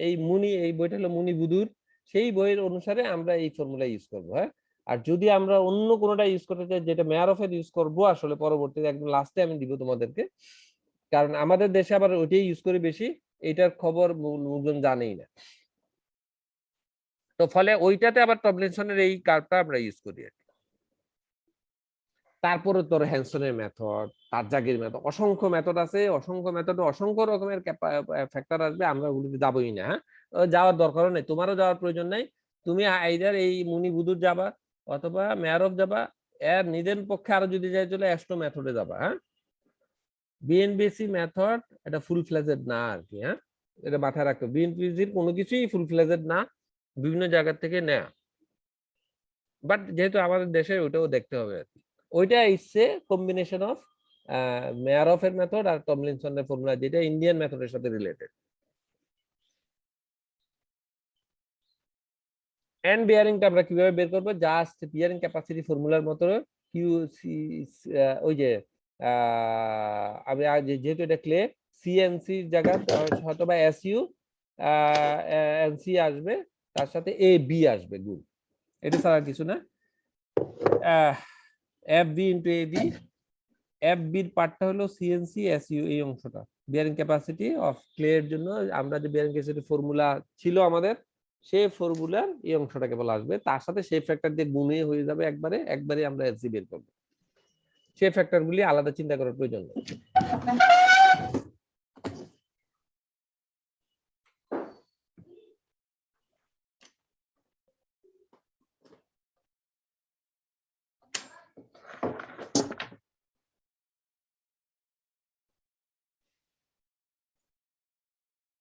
এই বইটা হলো মুনি বুদুর, সেই বইয়ের অনুসারে আমরা এই ফর্মুলা ইউজ করবো। হ্যাঁ, আর যদি আমরা অন্য কোনোটা ইউজ করতে চাই, যেটা মেয়ারফের ইউজ করবো আসলে পরবর্তীতে একদম লাস্টে আমি দিব তোমাদেরকে, কারণ আমাদের দেশে আবার ওইটাই ইউজ করি বেশি, এটার খবর লোকজন জানেই না। তো ফলে ওইটাতে আবার টমলিনসনের এই কার্ভটা আমরা ইউজ করি আর কি। তারপরে তোর হ্যানসনের মেথড, তারজাগির মেথড, অসংখ্য মেথড আছে, অসংখ্য মেথড, অসংখ্য রকমের ফ্যাক্টর আসবে, আমরা ওগুলোতে যাবোই না। হ্যাঁ, যাওয়ার দরকারও নেই, তোমারও যাওয়ার প্রয়োজন নেই। তুমি আইদার এই মুনি বুদুর যাবা অথবা মেয়ারফ যাবা, এর নিজের পক্ষে আরো যদি যাই চলে অ্যাস্ট্রো মেথডে যাবা। হ্যাঁ, বিএনবিসি মেথড এটা ফুল ফ্লেজেড না আর কি। হ্যাঁ, এটা মাথায় রাখতো, বিএনপিসির কোনো কিছুই ফুল ফ্লেজেড না, বিভিন্ন জায়গা থেকে নেয়া, বাট যেহেতু আমাদের দেশে ওইটাও দেখতে হবে আর কি। ওইটা ইচ্ছে কম্বিনেশন অফ মেয়ারফের মেথড আর টমলিনসনের ফর্মুলা, যেটা ইন্ডিয়ান মেথডের সাথে রিলেটেড। এন্ড বিয়ারিংটা আমরা কিভাবে বের করবো, জাস্ট বিয়ারিং ক্যাপাসিটি ফর্মুলার মতো কিউ সি, ওই যে আমি যেহেতু এটা ক্লে, সিএনসি জায়গা হয়তো বা এসইউ এনসি আসবে, তার সাথে এ বি আসবে, গুড, এটা ছাড়া কিছু না। F B into A B, F বির পার্টটা হলো সিএনসি এসইউ, এই অংশটা বিয়ারিং ক্যাপাসিটি অফ ক্লে এর জন্য আমরা যে বিয়ারিং ক্যাপাসিটি ফর্মুলা ছিল আমাদের, সেই ফর্মুলার এই অংশটা কেবল আসবে, তার সাথে সেই ফ্যাক্টর দিয়ে গুণে হয়ে যাবে একবারে আমরা এসি বের করবো, সেই ফ্যাক্টর গুলি আলাদা চিন্তা করার প্রয়োজন নেই।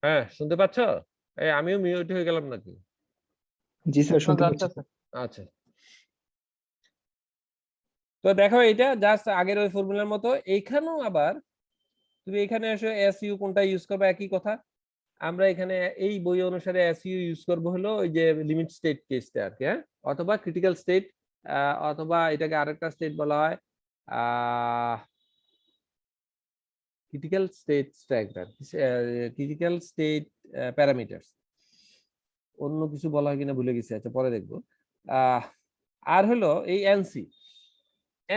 হ্যাঁ, শুনতে পাচ্ছ? এই আমিও মিউট হয়ে গেলাম নাকি?
জি স্যার, শুনতে
যাচ্ছে
পাচ্ছি।
স্যার।
আচ্ছা, তো দেখো এটা জাস্ট আগের ওই ফর্মুলার মতো। এইখানেও আবার তুমি এখানে এসে এসইউ কোনটা ইউজ করবে, একই কথা। আমরা এখানে এই বই অনুসারে এসইউ ইউজ করব হলো ওই যে লিমিট স্টেট কেসটা আর কি, হ্যাঁ, অথবা ক্রিটিক্যাল স্টেট, অথবা এটাকে আরেকটা স্টেট বলা হয় critical state structure, critical state parameters, অন্য কিছু বলা হয় কিনা ভুলে গেছি, আচ্ছা পরে দেখবো। আর হলো এই এনসি,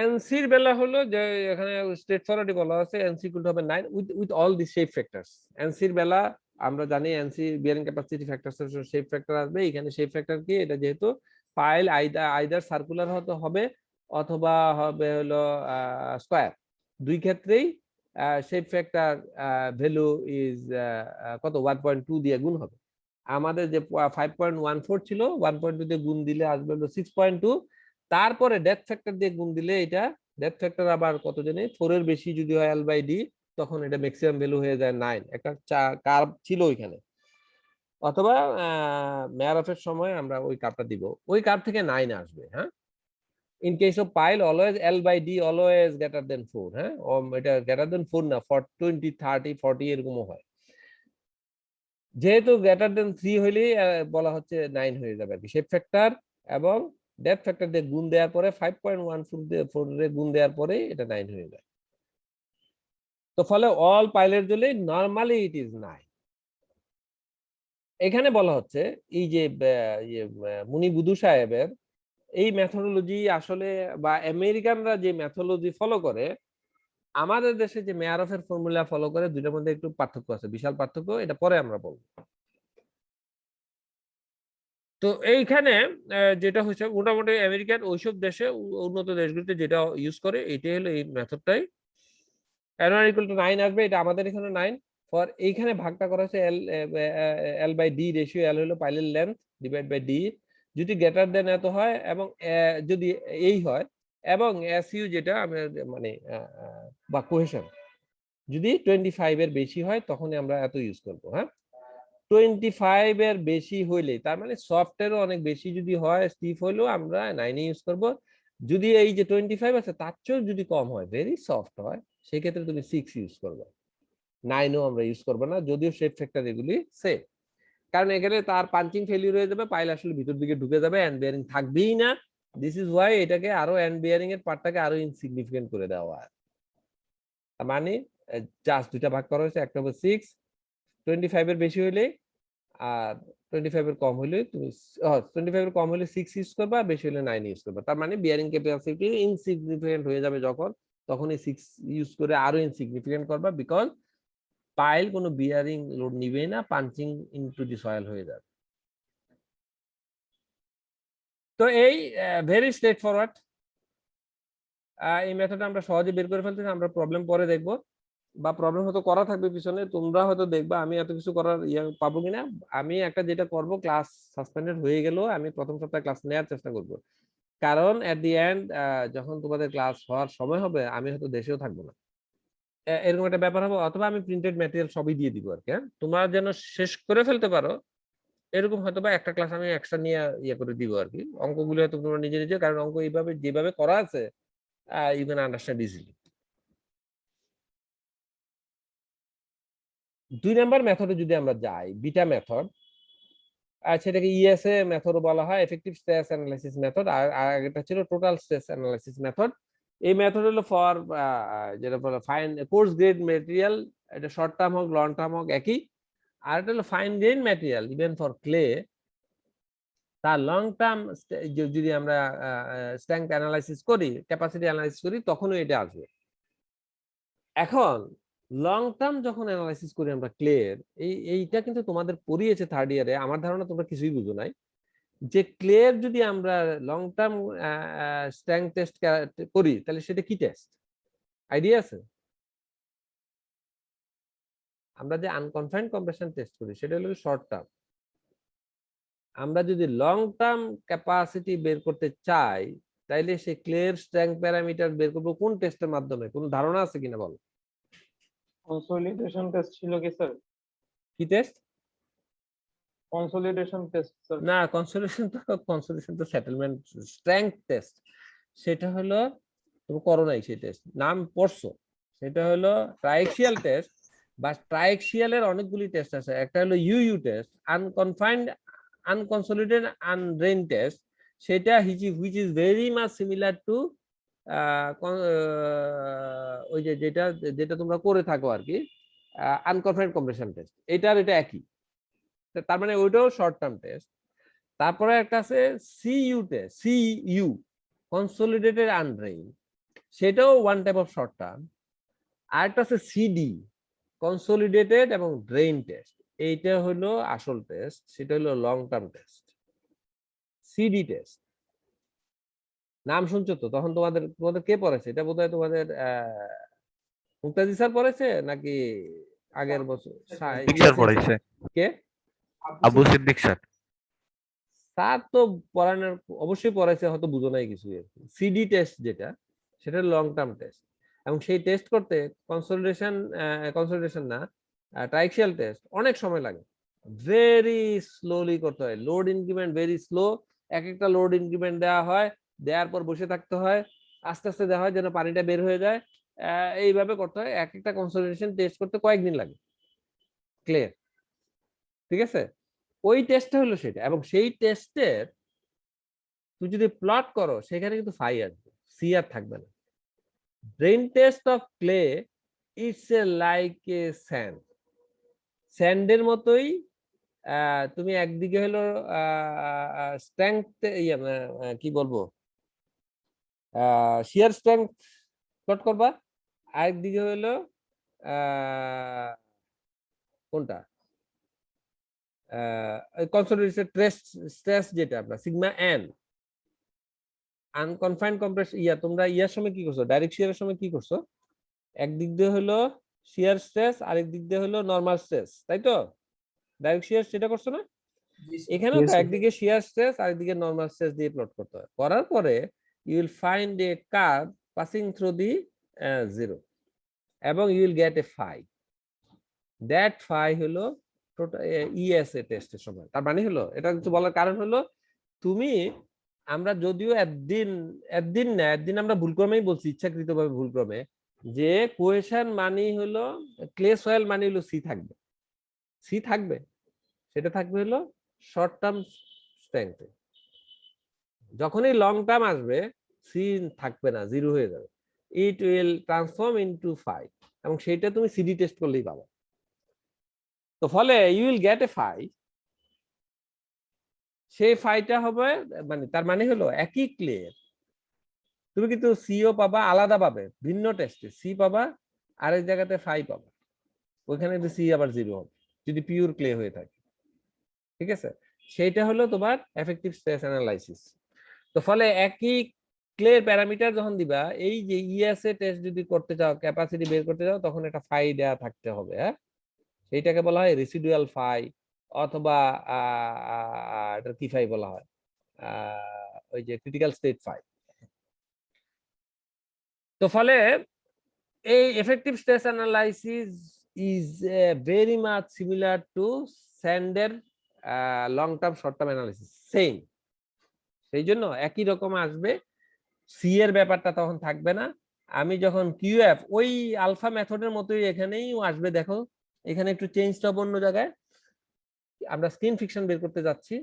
এনসির বেলা হলো যে এখানে স্ট্রেট ফরওয়ার্ডই বলা আছে এনসি ইকুয়াল টু হবে 9 with all the shape factors. এনসির বেলা আমরা জানি এনসি বিয়ারিং ক্যাপাসিটি ফ্যাক্টরস এর শেপ ফ্যাক্টর আসবে। এখানে শেপ ফ্যাক্টর কি, এটা যেহেতু পাইল আইদার সার্কুলার হতে হবে অথবা হবে হলো স্কয়ার, দুই ক্ষেত্রেই শেপ ফ্যাক্টর ভ্যালু ইজ কত 1.2 দিয়ে গুণ হবে। আমাদের যে 5.14 ছিল 1.2 দিয়ে গুণ দিলে আসবে হলো 6.2, তারপরে ডেথ ফ্যাক্টর দিয়ে গুণ দিলে এটা ডেথ ফ্যাক্টর আবার কত জানি 4 এর বেশি যদি হয় এল বাই ডি, তখন এটা ম্যাক্সিমাম ভ্যালু হয়ে যায় 9। একটা কার্ভ ছিল ওইখানে, অথবা মেয়ারফের সময় আমরা ওই কার্ভটা দিব, ওই কার্ভ থেকে 9 আসবে। হ্যাঁ, in case of pile always L by D always greater than 4। হ্যাঁ, এটা গ্রেটার দেন 4 না, 20 30 40 এরকমও হয়। যেহেতু গ্রেটার দেন 3 হইলেই বলা হচ্ছে 9 হয়ে যাবে আর কি শেপ ফ্যাক্টর, এবং ডেথ ফ্যাক্টর দিয়ে গুণ দেওয়ার পরে 5.14 দিয়ে 4 এর গুণ দেওয়ার পরে এটা 9 হয়ে যায়। তো ফলে অল পাইলের জন্য নরমালি ইট ইজ 9। এখানে বলা হচ্ছে এই যে মুনি বুধু সাহেবের এই মেথোডোলজি আসলে, বা আমেরিকানরা যে মেথোডোলজি ফলো করে, আমাদের দেশে যে মেয়ারফের ফর্মুলা ফলো করে, দুইটার মধ্যে একটু পার্থক্য আছে, বিশাল পার্থক্য, এটা পরে আমরা বলবো। তো এইখানে যেটা হচ্ছে মোটামুটি আমেরিকান ওইসব দেশে উন্নত দেশগুলিতে যেটা ইউজ করে এটাই হলো এই মেথডটাই। n1 = 9 আসবে, এটা আমাদের এখানে 9। ফর এইখানে ভাগটা করা হচ্ছে এল বাই ডি রেশিও, এল হলো পাইলের লেন্থ ডিভাইড বাই ডি, যদি গ্রেটার দেন এত হয় এবং যদি এই হয়, এবং এসইউ যেটা আমরা মানে বা কোহেশন যদি 25 এর বেশি হয় তখনই আমরা এত ইউজ করব। হ্যাঁ, 25 এর বেশি হইলে, তার মানে সফটেরও অনেক বেশি যদি হয়, স্টিফ হইলেও আমরা 9 ইউজ করব। যদি এই যে 25 আছে তার চেয়েও যদি কম হয়, ভেরি সফট হয়, সেক্ষেত্রে তুমি 6 ইউজ করবে, 9ও আমরা ইউজ করবো না, যদিও শেপ ফ্যাক্টর এগুলি সেম। কারণ এখানে তার পাঞ্চিং ফেলিউর হয়ে যাবে, পাইল আসলে ভিতর দিকে ঢুকে যাবে, এন্ড বিয়ারিং থাকবেই না। দিস ইজ ওয়াই এটাকে আরো এন্ড বিয়ারিং এর পার্টটাকে আরো ইনসিগনিফিকেন্ট করে দেওয়া হয়। মানে জাস্ট দুইটা ভাগ করা হয়েছে, একটা হবে 6, 25 এর বেশি হইলে, আর 25 এর কম হলে তুমি 25 এর কম হলে 6 ইউজ করবা, আর বেশি হলে 9 ইউজ করবা। তার মানে বিয়ারিং ক্যাপাসিটি ইনসিগনিফিকেন্ট হয়ে যাবে যখন, তখন এই 6 ইউজ করে আরো ইনসিগনিফিকেন্ট করবা, বিকজ পাইল কোনো বিয়ারিং লোড নিবে না, পাঞ্চিং ইনটু দি সয়েল হয়ে যাবে। তো এই ভেরি স্ট্রেট ফরওয়ার্ড, এই মেথড আমরা সহজে বের করে ফেলতেছি। আমরা প্রবলেম পরে দেখবো, বা প্রবলেম হয়তো করা থাকবে পিছনে, তোমরা হয়তো দেখবা আমি এত কিছু করার ইয়ে পাবো কিনা। আমি একটা যেটা করব, ক্লাস সাসপেন্ডেড হয়ে গেল, আমি প্রথম সপ্তাহে ক্লাস নেওয়ার চেষ্টা করব, কারণ এট দি এন্ড যখন তোমাদের ক্লাস হওয়ার সময় হবে আমি হয়তো দেশেও থাকবো না, এরকম একটা ব্যাপার হবে, অথবা আমি প্রিন্টেড ম্যাটেরিয়াল সবই দিয়ে দিব আর কি। তোমরা যেন শেষ করে ফেলতে পারো এরকম হয়তো বা একটা ক্লাস আমি এক্সট্রা নিয়ে ইয়ে করে দিব আর কি। অঙ্কগুলো হয়তো তোমরা নিজে নিজে, কারণ অঙ্ক এইভাবে যেভাবে করা আছে you can understand easily. 2 number মেথডে যদি আমরা যাই, বিটা মেথড, সেটাকে ইএসএ মেথড বলা হয়, এফেক্টিভ স্ট্রেস অ্যানালাইসিস মেথড। আর এটা ছিল টোটাল স্ট্রেস অ্যানালাইসিস মেথড। এই মেথড হলো ফর যেটা বলে ফাইন কোর্স গ্রেড ম্যাটেরিয়াল, এটা শর্ট টার্ম হোক লং টার্ম হোক একই। আর এটা হলো fine grain material, even for clay, তার লং টার্ম যদি আমরা স্ট্রেংথ অ্যানালাইসিস করি, ক্যাপাসিটি অ্যানালাইসিস করি, তখনও এটা আসবে। এখন লং টার্ম যখন অ্যানালাইসিস করি আমরা ক্লের, এইটা কিন্তু তোমাদের পড়িয়েছে থার্ড ইয়ারে, আমার ধারণা তোমরা কিছুই বুঝো নাই, যে ক্লের যদি আমরা লং টার্ম স্ট্রেংথ টেস্ট করি তাহলে সেটা কি টেস্ট, আইডিয়া আছে? আমরা যে আনকনফাইন্ড কম্প্রেশন টেস্ট করি সেটা হলো শর্ট টার্ম। আমরা যদি লং টার্ম ক্যাপাসিটি বের করতে চাই তাইলে সে ক্লের স্ট্রেংথ প্যারামিটার বের করবো কোন টেস্টের মাধ্যমে, কোনো ধারণা আছে কিনা বলো?
কনসলিডেশন টেস্ট ছিল কি স্যার?
কি টেস্ট?
Consolidation test sir.
না, কনসোলিডেশন তো সেটেলমেন্ট স্ট্রেংথ টেস্ট। সেটা হলো তুমি করো নাই সেই টেস্ট, নাম পড়ছো। সেটা হলো ট্রাইক্সিয়াল টেস্ট, বা ট্রাইক্সিয়ালের অনেকগুলি টেস্ট আছে। একটা হলো ইউইউ টেস্ট, আনকনফাইন্ড আনকনসোলিডেটেড আনড্রেইন টেস্ট। সেটা which is very much similar two ওই যে যেটা যেটা তোমরা করে থাকো আর কি, আনকনফাইন্ড কম্প্রেশন টেস্ট। এটা একই। তার মানে ওইটাও শর্ট টার্ম টেস্ট। তারপরে একটা আছে CU test, CU consolidated undrained, সেটাও one type of short term. আর একটা আছে সিডি কনসোলিডেটেড এবং ড্রেইন টেস্ট। এইটা হলো আসল টেস্ট, সেটা হলো long term test. CD test নাম শুনছো তো? তখন তোমাদের তোমাদের কে পড়েছে এটা? বোধহয় তোমাদের মুক্তাজি স্যার পড়েছে নাকি আগের বছর
স্যার পড়াইছে,
কে?
আবু সিদ্দিক স্যার।
স্যার তো পড়ানোর অবশ্যই পড়াইছে, হয়তো বুঝো নাই কিছু। সিডি টেস্ট যেটা, সেটা লং টার্ম টেস্ট, এবং সেই টেস্ট করতে কনসোলিডেশন না, ট্রাইক্সিয়াল টেস্ট অনেক সময় লাগে। ভেরি স্লোলি করতে হয়, লোড ইনক্রিমেন্ট ভেরি স্লো। এক একটা লোড ইনক্রিমেন্ট দেওয়া হয়, দেওয়ার পর বসে থাকতে হয়, আস্তে আস্তে দেওয়া হয় যেন পানিটা বের হয়ে যায়। এইভাবে করতে হয়। এক একটা কনসোলিডেশন টেস্ট করতে কয়েকদিন লাগে। ক্লিয়ার? ঠিক আছে, ওই টেস্টটা হলো সেটা। এবং সেই টেস্টের তুই যদি প্লট করো, সেখানে কিন্তু ফাই আসবে, সি আর থাকবে না। Drain test of clay it's a like a sand. স্যান্ডের মতোই তুমি একদিকে হলো স্ট্রেংথ, কি বলবো, শিয়ার স্ট্রেংথ প্লট করবা, আরেকদিকে হলো কোনটা, কনসোলিডেটেড স্ট্রেস, যেটা আপনার সিগমা এন। আনকনফাইন্ড কম্প্রেস তোমরা ইয়ার সময় কি করছো, ডাইরেক্ট শিয়ারের সময় কি করছো? একদিক দিয়ে হলো শিয়ার স্ট্রেস, আরেক দিক দিয়ে হলো নরমাল স্ট্রেস, তাই তো? ডাইরেক্ট শিয়ার সেটা করছো না? এখানেও তো একদিকে শিয়ার স্ট্রেস, আরেকদিকে নরমাল স্ট্রেস দিয়ে প্লট করতে হয়। করার পরে you will find a curve passing through the zero, এবং you will get a phi. That phi হলো টোটাল ইএসএ টেস্টের সময়। তার মানে হলো, এটা কিছু বলার কারণ হলো, তুমি আমরা যদিও একদিন আমরা ভুলক্রমেই বলছি, ইচ্ছাকৃতভাবে ভুলক্রমে, যে কোহেশন মানি হলো ক্লে সয়েল মানি হলো সি থাকবে, সি থাকবে, সেটা থাকবে হলো শর্ট টার্ম স্ট্রেংথে। যখনই লং টার্ম আসবে, সি থাকবে না, জিরো হয়ে যাবে। It will transform into phi, এবং সেটা তুমি সিডি টেস্ট করলেই পাবে। তো ফলে you will get a phi. সেই ফাইটা হবে, মানে তার মানে হলো একই ক্লের তুমি কিন্তু সিও পাবা আলাদা পাবে, ভিন্ন টেস্টে সি পাবা, আরেক জায়গাতে ফাই পাবা। ওইখানে কিন্তু সি আবার জিরো হবে যদি পিওর ক্লে হয়ে থাকে। ঠিক আছে, সেইটা হলো তোমার এফেক্টিভ স্ট্রেস অ্যানালাইসিস। তো ফলে একই ক্লের প্যারামিটার যখন দিবা, এই যে ইএসএ টেস্ট যদি করতে চাও, ক্যাপাসিটি বের করতে চাও, তখন একটা ফাই দেয়া থাকতে হবে। হ্যাঁ, সেইটাকে বলা হয় রেসিডুয়াল ফাই, অথবা এটা কি ফাই বলা হয়, ওই যে ক্রিটিক্যাল স্টেট ফাই। তো ফলে এই effective stress analysis is very much similar to স্যান্ডের long term short term analysis, same. সেই জন্য একই রকম আসবে, সি এর ব্যাপারটা তখন থাকবে না। আমি যখন কিউএফ ওই আলফা মেথডের মতোই এখানেই আসবে। দেখো এখানে একটু চেঞ্জটা হবে অন্য জায়গায়। আমরা স্ক্রিন ফ্রিকশন বের করতে যাচ্ছি,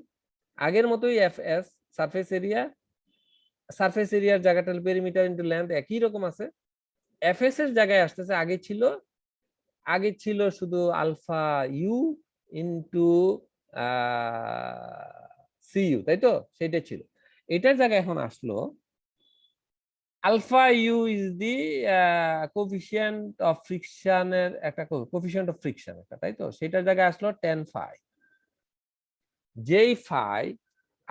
আগের মতোই এফএস সারফেস এরিয়ার জায়গাটা পেরিমিটার ইনটু লেন্থ একই রকম আছে। এফএস এর জায়গায় আসতেছে, আগে ছিল শুধু আলফা ইউ ইনটু সিইউ, তাই তো? সেটাই ছিল। এটার জায়গায় এখন আসলো alpha u is the coefficient of ফ্রিকশনের একটা কোফিশিয়েন্ট অফ ফ্রিকশন একটা, তাই তো? সেটার জায়গায় আসলো 10 ফাই। যেই ফাই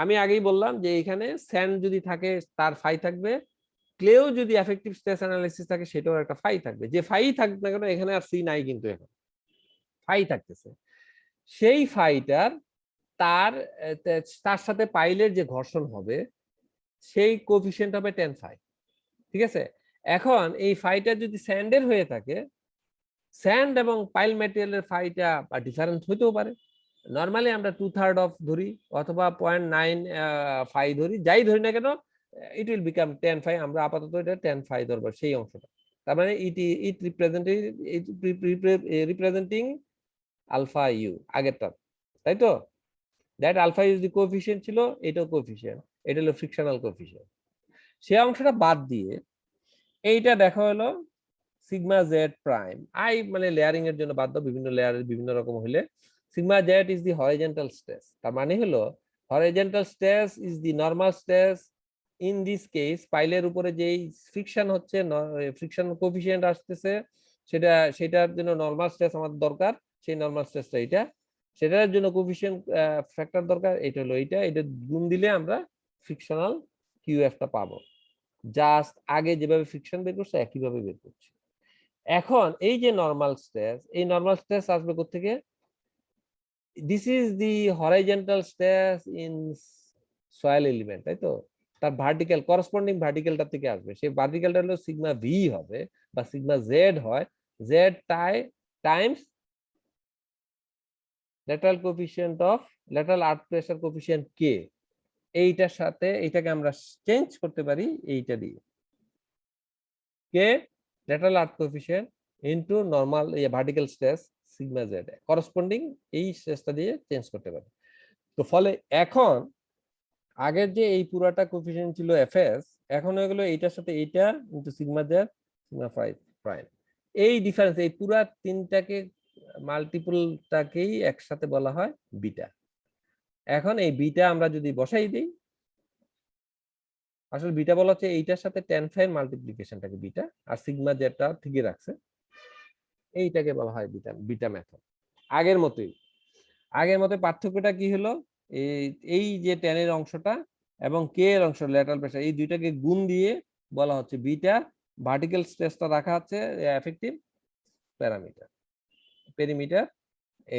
আমি আগেই বললাম যে এখানে স্যান্ড যদি থাকে তার ফাই থাকবে, ক্লেও যদি এফেক্টিভ স্ট্রেস অ্যানালাইসিস থাকে সেটাও একটা ফাই থাকবে। যে ফাই থাকবে না কেন, এখানে আর সি নাই, কিন্তু এখন ফাই থাকতেছে। সেই ফাইটার তার সাথে পাইলের যে ঘর্ষণ হবে, সেই কোফিশিয়েন্ট হবে 10 ফাই। ঠিক আছে, এখন এই ফাইটার যদি স্যান্ডের হয়ে থাকে, স্যান্ড এবং পাইল ম্যাটেরিয়ালের ফাইটা ডিফারেন্ট হইতেও পারে। নর্মালি আমরা 2/3 অফ ধরি অথবা 0.95 ধরি, যাই ধরি না কেন ইট উইল বিকাম 10/5। আমরা আপাতত এটা 10/5 ধরবো সেই অংশটা। তার মানে ইট রিপ্রেজেন্টিং আলফা ইউ আগেরটা, তাই তো? That alpha is the coefficient ছিল, এটাও কোএফিসিয়েন্ট, এটা হলো ফ্রিকশনাল কোএফিসিয়েন্ট। সেই অংশটা বাদ দিয়ে এইটা দেখা হলো সিগমা জেড প্রাইম। আই মানে লেয়ারিং এর জন্য বাদ দাও, বিভিন্ন লেয়ারের বিভিন্ন রকম হলে sigma z is the horizontal stress. তার মানে হলো horizontal stress is the normal stress in this case. পাইলের উপরে যেই ফ্রিকশন হচ্ছে, ফ্রিকশন কোএফিসিয়েন্ট আসতেছে, সেটার জন্য নরমাল স্ট্রেস আমাদের দরকার, সেই নরমাল স্ট্রেসটা এটা, সেটার জন্য কোএফিসিয়েন্ট ফ্যাক্টর দরকার, এটা হলো এটা গুণ দিলে আমরা ফ্রিকশনাল কিউএফটা পাবো। জাস্ট আগে যেভাবে ফ্রিকশন বের করছে একইভাবে বের করছি। এখন এই যে নরমাল স্ট্রেস, এই নরমাল স্ট্রেস আসবে কোত্থেকে? This is the horizontal stress in soil element, তাই তো? তার ভার্টিক্যাল করসপন্ডিং ভার্টিক্যালটা থেকে আসবে। সেই ভার্টিক্যালটা হলো সিগমা ভি হবে বা সিগমা জেড হয়, z times lateral coefficient of lateral earth pressure coefficient কে। এইটার সাথে এইটাকে আমরা চেঞ্জ করতে পারি এইটা দিয়ে, K lateral earth coefficient into normal vertical stress sigma z, corresponding এই স্ট্রেসটা দিয়ে চেঞ্জ করতে পারি। তো ফলে এখন আগের যে এই পুরাটা কোএফিসিয়েন্ট ছিল এফএস, এখন হয়ে গেল এইটার সাথে এইটা into sigma Z sigma prime. এই ডিফারেন্স, এই পুরা তিনটাকে মাল্টিপলটাকেই একসাথে বলা হয় বিটা। এখন এই বিটা আমরা যদি বসাই দিই, আসলে বিটা বলা হচ্ছে এইটার সাথে tan5 মাল্টিপ্লিকেশনটাকে বিটা, আর সিগমা যেটা ঠিকই রাখছে এইটাকে বলা হয় বিটা মেথড। আগের মতোই পার্থক্যটা কি হলো? এই যে tan এর অংশটা এবং কে এর অংশ ল্যাটারাল প্রেসার, এই দুইটাকে গুণ দিয়ে বলা হচ্ছে বিটা। ভার্টিক্যাল স্ট্রেসটা রাখা আছে এফেক্টিভ প্যারামিটার, পেরিমিটার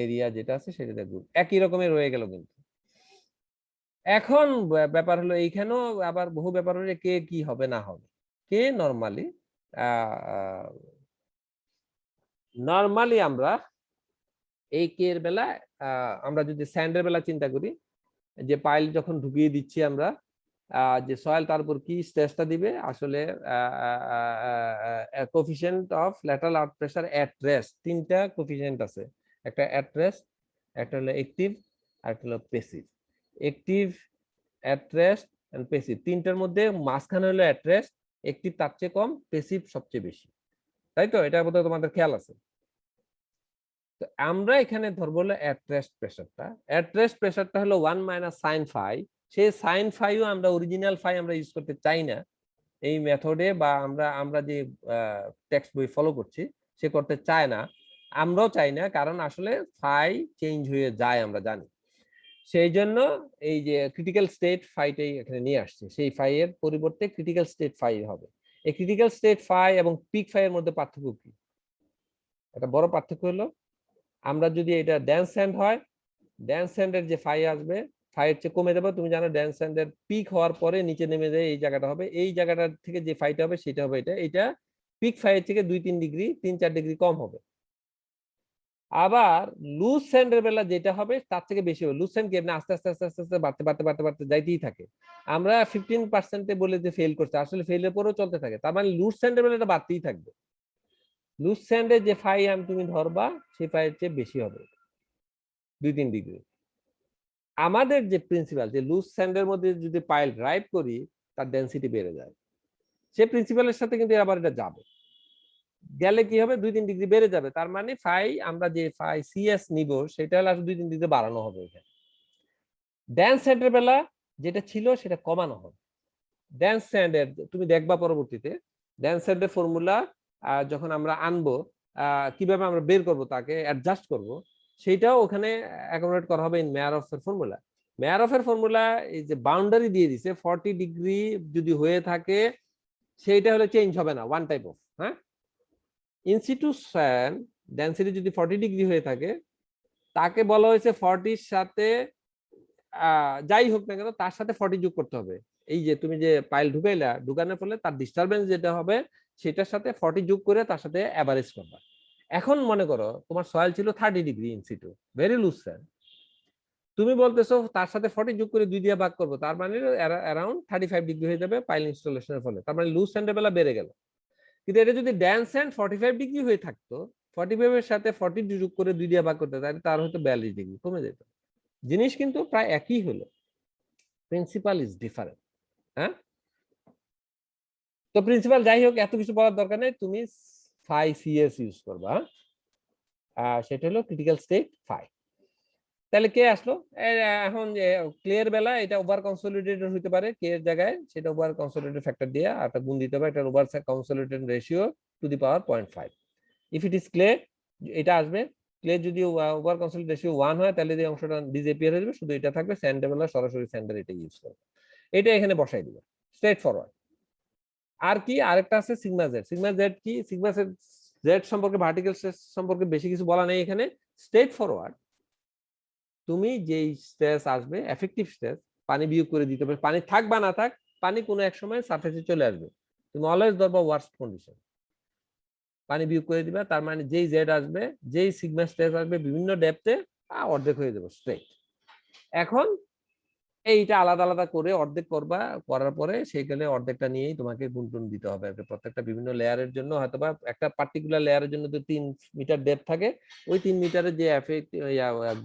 এরিয়া যেটা আছে সেটাতে গুণ, একই রকমের রয়ে গেল। কিন্তু এখন ব্যাপার হলো এইখানেও আবার বহু ব্যাপার হলো কে কি হবে না হবে। কে নরমালি আমরা এই কে এর বেলা আমরা যদি স্যান্ডের বেলা চিন্তা করি, যে পাইল যখন ঢুকিয়ে দিচ্ছি আমরা, যে সয়েল তার উপর কি স্ট্রেসটা দিবে, আসলে coefficient of lateral earth pressure at rest, তিনটা কোএফিসিয়েন্ট আছে, একটা এট রেস্ট, একটা হলো অ্যাক্টিভ, আর একটা হলো passive. Active, at rest and passive, তিনটার মধ্যে মাঝখানে হলো এট রেস্ট, অ্যাক্টিভ তার চেয়ে কম, প্যাসিভ সবচেয়ে বেশি, তাই তো? এটা বোধহয় তোমাদের খেয়াল আছে। তো আমরা এখানে ধরবো হলো এট রেস্ট প্রেসারটা। এট রেস্ট প্রেসারটা হলো 1 - sin5। সেই sin5ও আমরা অরিজিনাল ফাই আমরা ইউজ করতে চাই না এই মেথডে, বা আমরা যে টেক্সট বই ফলো করছি সে করতে চায় না, আমরাও চাই না, কারণ আসলে ফাই চেঞ্জ হয়ে যায় আমরা জানি। সেই জন্য এই যে ক্রিটিক্যাল স্টেট ফাইটাই এখানে নিয়ে আসছে, সেই ফাই এর পরিবর্তে ক্রিটিক্যাল স্টেট ফাই হবে। এই ক্রিটিক্যাল স্টেট ফাই এবং পিক ফাই এর মধ্যে পার্থক্য কি? একটা বড় পার্থক্য হলো, আমরা যদি এটা ড্যান্স স্যান্ড হয়, ড্যান্স স্যান্ডের যে ফাই আসবে ফাইয়ের চেয়ে কমে যাবে। তুমি জানো ড্যান্স স্যান্ডের পিক হওয়ার পরে নিচে নেমে যায় এই জায়গাটা হবে, এই জায়গাটার থেকে যে ফাইটা হবে সেটা হবে এটা পিক ফাইয়ের থেকে 2-3 ডিগ্রি 3-4 ডিগ্রি কম হবে। আবার লুজ স্যান্ডের বেলা যেটা হবে তার থেকে বেশি হবে। লুজ স্যান্ড কি আস্তে আস্তে আস্তে আস্তে আস্তে বাড়তে যাইতেই থাকে। আমরা 15% বলে যে ফেল করছে, আসলে ফেলের পরেও চলতে থাকে। তার মানে লুজ স্যান্ডের বেলা এটা বাড়তেই থাকবে। লুজ স্যান্ডের যে ফাই তুমি ধরবা সেই ফাইয়ের চেয়ে বেশি হবে 2-3 ডিগ্রি। আমাদের যে প্রিন্সিপাল, যে লুজ স্যান্ডের মধ্যে যদি পাইল ড্রাইভ করি তার ডেনসিটি বেড়ে যায়, সে প্রিন্সিপালের সাথে কিন্তু আবার এটা যাবে, গেলে কি হবে 2-3 ডিগ্রি বেড়ে যাবে। তার মানে ফাই আমরা যে ফাই সিএস নিব সেটা হলো 2-3 ডিগ্রি বাড়ানো হবে। এখানে ড্যান্স স্যান্ডের বেলা যেটা ছিল সেটা কমানো হবে। ড্যান্স স্যান্ডের তুমি দেখবা পরবর্তীতে ড্যান্স স্যান্ডের ফর্মুলা যখন আমরা আনবো, কিভাবে আমরা বের করব তাকে অ্যাডজাস্ট করব, সেইটাও ওখানে অ্যাকোমোডেট করা হবে ইন মেয়ারফের ফর্মুলা। মেয়ারফের ফর্মুলা এই যে বাউন্ডারি দিয়ে দিছে 40 ডিগ্রি যদি হয়ে থাকে সেইটা হলে চেঞ্জ হবে না, ওয়ান টাইপ অফ। হ্যাঁ, ইনসিটু স্যান্ড ডেনসিটি যদি 40 ডিগ্রি হয়ে থাকে তাকে বলা হয়েছে 40-র সাথে যাই হোক না কেন তার সাথে 40 যোগ করতে হবে। এই যে তুমি যে পাইল ঢুকানোর ফলে তার ডিস্টারবেন্স যেটা হবে সেটার সাথে 40 যোগ করে তার সাথে অ্যাভারেজ করবা। এখন মনে করো তোমার সয়েল ছিল 30 degree in situ, very loose soil. তুমি বলতেছো তার সাথে 40 যোগ করে 2 দিয়ে ভাগ করবো, তার মানে অ্যারাউন্ড 35 ডিগ্রি হয়ে যাবে পাইল ইনস্টলেশনের ফলে, তার মানে লুজ স্যান্ডের বেলা বেড়ে গেল। কিন্তু এটা যদি ড্যান্স স্যান্ড 45 ডিগ্রি হয়ে থাকতো, 45 এর সাথে 40 যোগ করে 2 দিয়ে ভাগ করতে, তাহলে তার হয়তো 42 ডিগ্রি কমে যেত। জিনিস কিন্তু প্রায় একই হলো, প্রিন্সিপাল ইজ ডিফারেন্ট। হ্যাঁ, তো প্রিন্সিপাল যাই হোক, এত কিছু বলার দরকার নেই, তুমি ফাই সিএস ইউজ করবা। সেটা হলো ক্রিটিক্যাল স্টেট ফাই। তাহলে কে আসলো এখন? ক্লিয়ার বেলা এটা ওভার কনসোলিডেটেড হতে পারে, কে এর জায়গায় সেটা ওভার কনসোলিডেটেড ফ্যাক্টর দিয়ে একটা গুণ দিতে হবে, এটা over consolidated ratio to the power 0.5। If it is clear এটা আসবে। ক্লিয়ার যদি ওভার কনসোলিডেটেড রেশিও 1 হয়, তাহলে এই অংশটা ডিসঅ্যাপিয়ার হয়ে যাবে, শুধু এটা থাকবে। স্যান্ডের বেলা সরাসরি স্যান্ডার এটা ইউজ করবে, এটা এখানে বসাই দিবে, স্ট্রেট ফরওয়ার্ড। আর কি আরেকটা আছে সিগমা জেড। সিগমা জেড কি? সিগমা জেড সম্পর্কে, ভার্টিক্যাল স্ট্রেস সম্পর্কে বেশি কিছু বলা নেই এখানে, স্ট্রেট ফরওয়ার্ড। তুমি যেই স্ট্রেস আসবে, এফেক্টিভ স্ট্রেস, পানি বিয়োগ করে দিতে হবে। পানি থাক বা না থাক, পানি কোনো এক সময় সারফেসে চলে আসবে, তুমি অলওয়েজ ধরবা ওয়ার্স্ট কন্ডিশন, পানি বিয়োগ করে দিবা। তার মানে যেই জেড আসবে, যেই সিগমা স্ট্রেস আসবে বিভিন্ন ডেপথে, অর্ধেক হয়ে যাবে স্ট্রেট। এখন এইটা আলাদা আলাদা করে অর্ধেক করবা, করার পরে সেইখানে অর্ধেকটা নিয়েই তোমাকে গুণটুন দিতে হবে। প্রত্যেকটা বিভিন্ন লেয়ারের জন্য হয়তোবা একটা পার্টিকুলার লেয়ারের জন্য তো 3 মিটার ডেপথ থাকে, ওই 3 মিটারের যে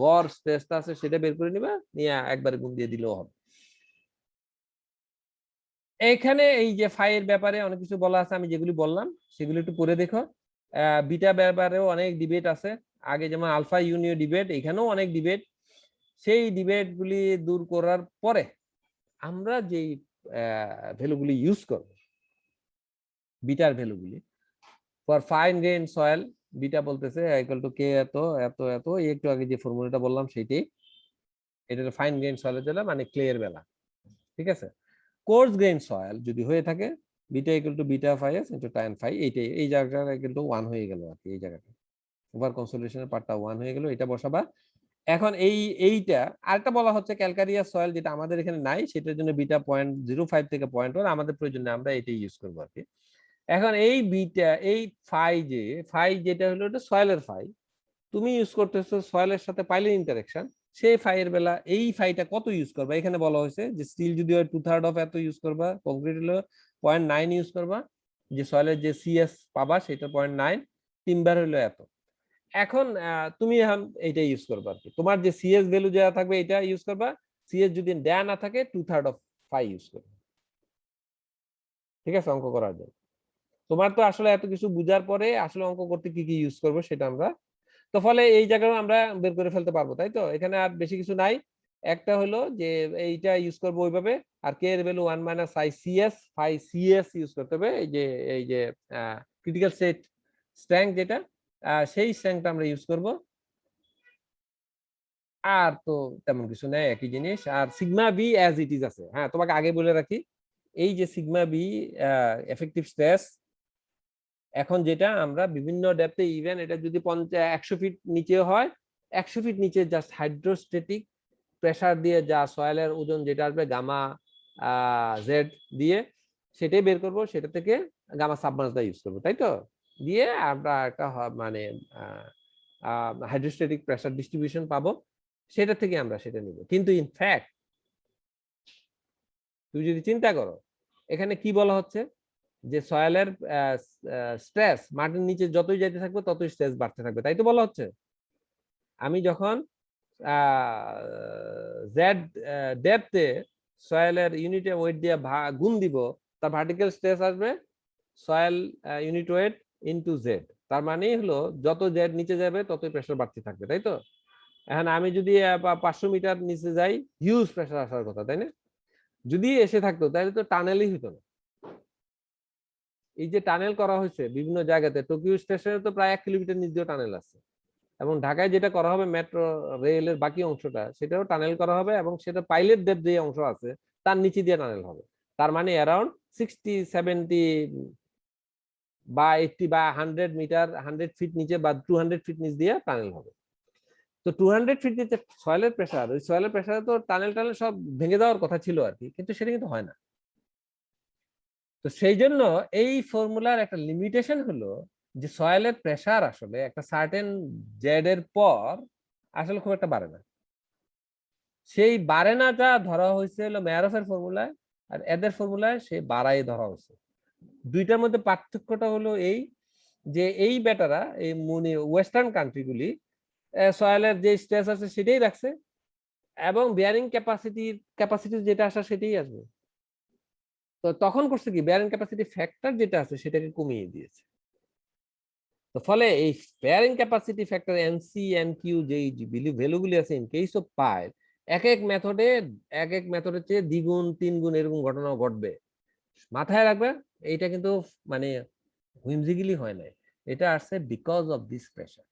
গড় স্ট্রেসটা আছে সেটা বের করে নিবা, নিয়ে একবারে গুণ দিয়ে দিলেও হবে। এখানে এই যে ফাইয়ের ব্যাপারে অনেক কিছু বলা আছে, আমি যেগুলি বললাম সেগুলি একটু পড়ে দেখো। বিটা ব্যাপারেও অনেক ডিবেট আছে, আগে যেমন আলফা ইউনিও ডিবেট, এখানেও অনেক ডিবেট। সেই ডিবেট গুলি দূর করার পরে আমরা যেই ভ্যালুগুলি ইউজ করব, বিটার ভ্যালুগুলি for fine grain soil, beta বলতেছে ইকুয়াল টু কে এত এত এত, একটু আগে যে ফর্মুলাটা বললাম সেইটাই, এটা ফাইন গ্রেইন সয়েলের জন্য মানে ক্লের বেলা। ঠিক আছে, কোর্স গ্রেইন সয়েল যদি হয়ে থাকে, beta equal to beta phi S into tan phi, এইটাই এই জায়গাটা কিন্তু 1 হয়ে গেল আর কি, এই জায়গাটা ওভার কনসোলিডেশনের পার্টটা 1 হয়ে গেল, এটা বসাবা। এখন এইটা আরেকটা বলা হচ্ছে ক্যালকারিয়াস সয়েল, যেটা আমাদের এখানে নাই, সেটার জন্য বিটা 0.05 থেকে 0.1 আমাদের প্রয়োজন নেই, আমরা এটাই ইউজ করবো আর কি। এখন এই বিটা, এই ফাই, যে ফাই যেটা হলো এটা সয়েলের ফাই, তুমি ইউজ করতেছো সয়েলের সাথে পাইলের ইন্টারেকশন, সেই ফাইয়ের বেলা এই ফাইটা কত ইউজ করবা? এখানে বলা হয়েছে যে স্টিল যদি হয় 2/3 অফ এত ইউজ করবা, কংক্রিট হলো 0.9 ইউজ করবা, যে সয়েলের যে সিএস পাবা সেটা 0.9, টিম্বার হলো এত। এখন তুমি এখন এইটা ইউজ করবা আর কি, তোমার যে সিএস ভ্যালু যা থাকবে এটা ইউজ করবা, সিএস যদি দেয়া না থাকে 2/3 অফ ফাই ইউজ করবে। ঠিক আছে, অঙ্ক করার জন্য তোমার তো আসলে এত কিছু বুঝার পরে আসলে অঙ্ক করতে কি কি ইউজ করবো সেটা আমরা, তো ফলে এই জায়গায় আমরা বের করে ফেলতে পারবো, তাই তো? এখানে আর বেশি কিছু নাই, একটা হলো যে এইটা ইউজ করবো ওইভাবে, আর কে এর value 1 minus I CS, phi CS use করতে হবে, এই যে ক্রিটিক্যাল স্টেট স্ট্রেংথ যেটা, সেই স্ট্রেংথটা আমরা ইউজ করব। আর তো তেমন কিছু নেই, একই জিনিস। আর sigma b as it is আছে। হ্যাঁ, তোমাকে আগে বলে রাখি, এই যে সিগমা বি এফেক্টিভ স্ট্রেস, এখন যেটা আমরা বিভিন্ন ডেপথে, ইভেন এটা যদি 100 ফিট নিচে হয়, 100 ফিট নিচে জাস্ট হাইড্রোস্ট্যাটিক প্রেসার দিয়ে যা সয়েলের ওজন যেটা আসবে গামা জেড দিয়ে, সেটাই বের করব, সেটা থেকে গামা সাবমার্জটা ইউজ করবো, তাই তো? দিয়ে আমরা একটা মানে হাইড্রোস্ট্যাটিক প্রেসার ডিস্ট্রিবিউশন পাবো, সেটা থেকে আমরা সেটা নিব। কিন্তু ইনফ্যাক্ট তুমি যদি চিন্তা করো, এখানে কি বলা হচ্ছে যে সয়েলের স্ট্রেস মাটির নিচে যতই যাইতে থাকবে ততই স্ট্রেস বাড়তে থাকবে, তাই তো বলা হচ্ছে। আমি যখন জেড ডেপথে সয়েলের ইউনিটে ওয়েট দিয়ে গুণ দিব, তার ভার্টিক্যাল স্ট্রেস আসবে soil unit wait into Z, তার মানে হলো যত জেড নিচে যাবে ততই প্রেসার বাড়তে থাকবে, তাই তো? এখন আমি যদি 500 মিটার নিচে যাই, হিউজ প্রেসার আসার কথা, তাই না? যদি এসে থাকতো তাহলে তো টানেলই হতো না। এই যে টানেল করা হয়েছে বিভিন্ন জায়গাতে, টোকিও স্টেশনে তো প্রায় 1 কিলোমিটার নিচ দিয়ে টানেল আছে, এবং ঢাকায় যেটা করা হবে মেট্রো রেলের বাকি অংশটা, সেটাও টানেল করা হবে, এবং সেটা পাইলট ডেপ যে অংশ আছে তার নিচে দিয়ে টানেল হবে। তার মানে অ্যারাউন্ড 60, 70 বা 80 বা 100 মিটার, 100 ফিট নিচে বা 200 ফিট নিচ দিয়ে টানেল হবে। তো 200 ফিট নিচে সয়েলের প্রেসার, ওই সয়েলের প্রেসারে তো টানেল সব ভেঙে যাওয়ার কথা ছিল আর কি, কিন্তু সেটা কিন্তু হয় না। তো সেই জন্য এই ফর্মুলার একটা লিমিটেশন হলো যে সয়েলের প্রেসার আসলে একটা সার্টেন জেড এর পর আসলে খুব একটা বাড়ে না। সেই বাড়ে নাটা ধরা হয়েছে হলো মেয়ারফের ফর্মুলায়, আর এদের ফর্মুলায় সে বাড়াই ধরা হয়েছে। দুইটার মধ্যে পার্থক্যটা হলো এই যে এই বেটারা এই ওয়েস্টার্ন কান্ট্রিগুলি সয়েলের যে স্ট্রেস আছে সেটাই রাখছে, এবং বিয়ারিং ক্যাপাসিটি যেটা আসা সেটাই আসবে। তো তখন করছে কি, বিয়ারিং ক্যাপাসিটি ফ্যাক্টর যেটা আছে সেটাকে কমিয়ে দিয়েছে। তো ফলে এই বিয়ারিং ক্যাপাসিটি ফ্যাক্টর এনসি এনকিউ যে ভ্যালুগুলি আছে ইন কেস অফ পাইল, এক এক মেথডের চেয়ে দ্বিগুণ তিনগুণ এরকম ঘটনা ঘটবে। মাথায় রাখবে, এইটা কিন্তু মানে হুইমজিক্যালি হয় নাই, এটা আসছে বিকজ অফ দিস প্রেসার।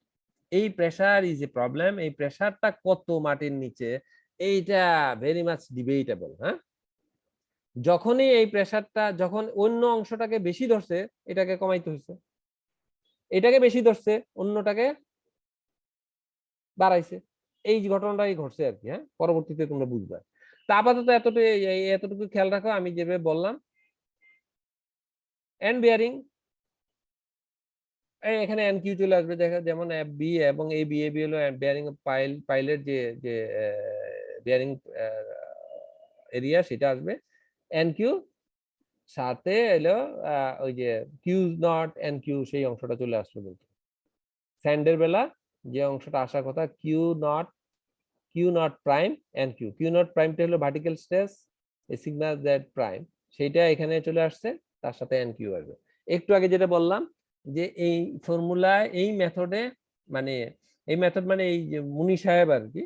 এই প্রেসার ইজ এ প্রবলেম। এই প্রেসারটা কত মাটির নিচে এইটা ভেরি মাচ ডিবেটেবল। হ্যাঁ, যখনই এই প্রেসারটা যখন অন্য অংশটাকে বেশি ধরছে এটাকে কমাইতে হয়েছে, এটাকে বেশি ধরছে অন্যটাকে বাড়াইছে, এই ঘটনাটাই ঘটছে আর কি। হ্যাঁ, পরবর্তীতে তোমরা বুঝবে। তা আপাতত এতটুকু খেয়াল রাখো আমি যেভাবে বললাম। এন্ড বিয়ারিং, এখানে এন কিউ চলে আসবে, দেখা যেমন এফ বি এবং এ বি হলো বিয়ারিং পাইলের যে বিয়ারিং এরিয়া সেটা আসবে। এন কিউ সাথে এলো ওই যে কিউ নট এন কিউ, সেই অংশটা চলে আসলো। কিন্তু স্যান্ডের বেলা যে অংশটা আসার কথা q not prime and q not প্রাইমটা হলো ভার্টিক্যাল স্ট্রেস এ সিগমা জেড প্রাইম, সেইটা এখানে চলে আসছে, তার সাথে এন কিউ আসবে। একটু আগে যেটা বললাম যে এই ফর্মুলায় এই মেথডে মানে এই মেথড মানে এই যে মুনি সাহেব আর কি,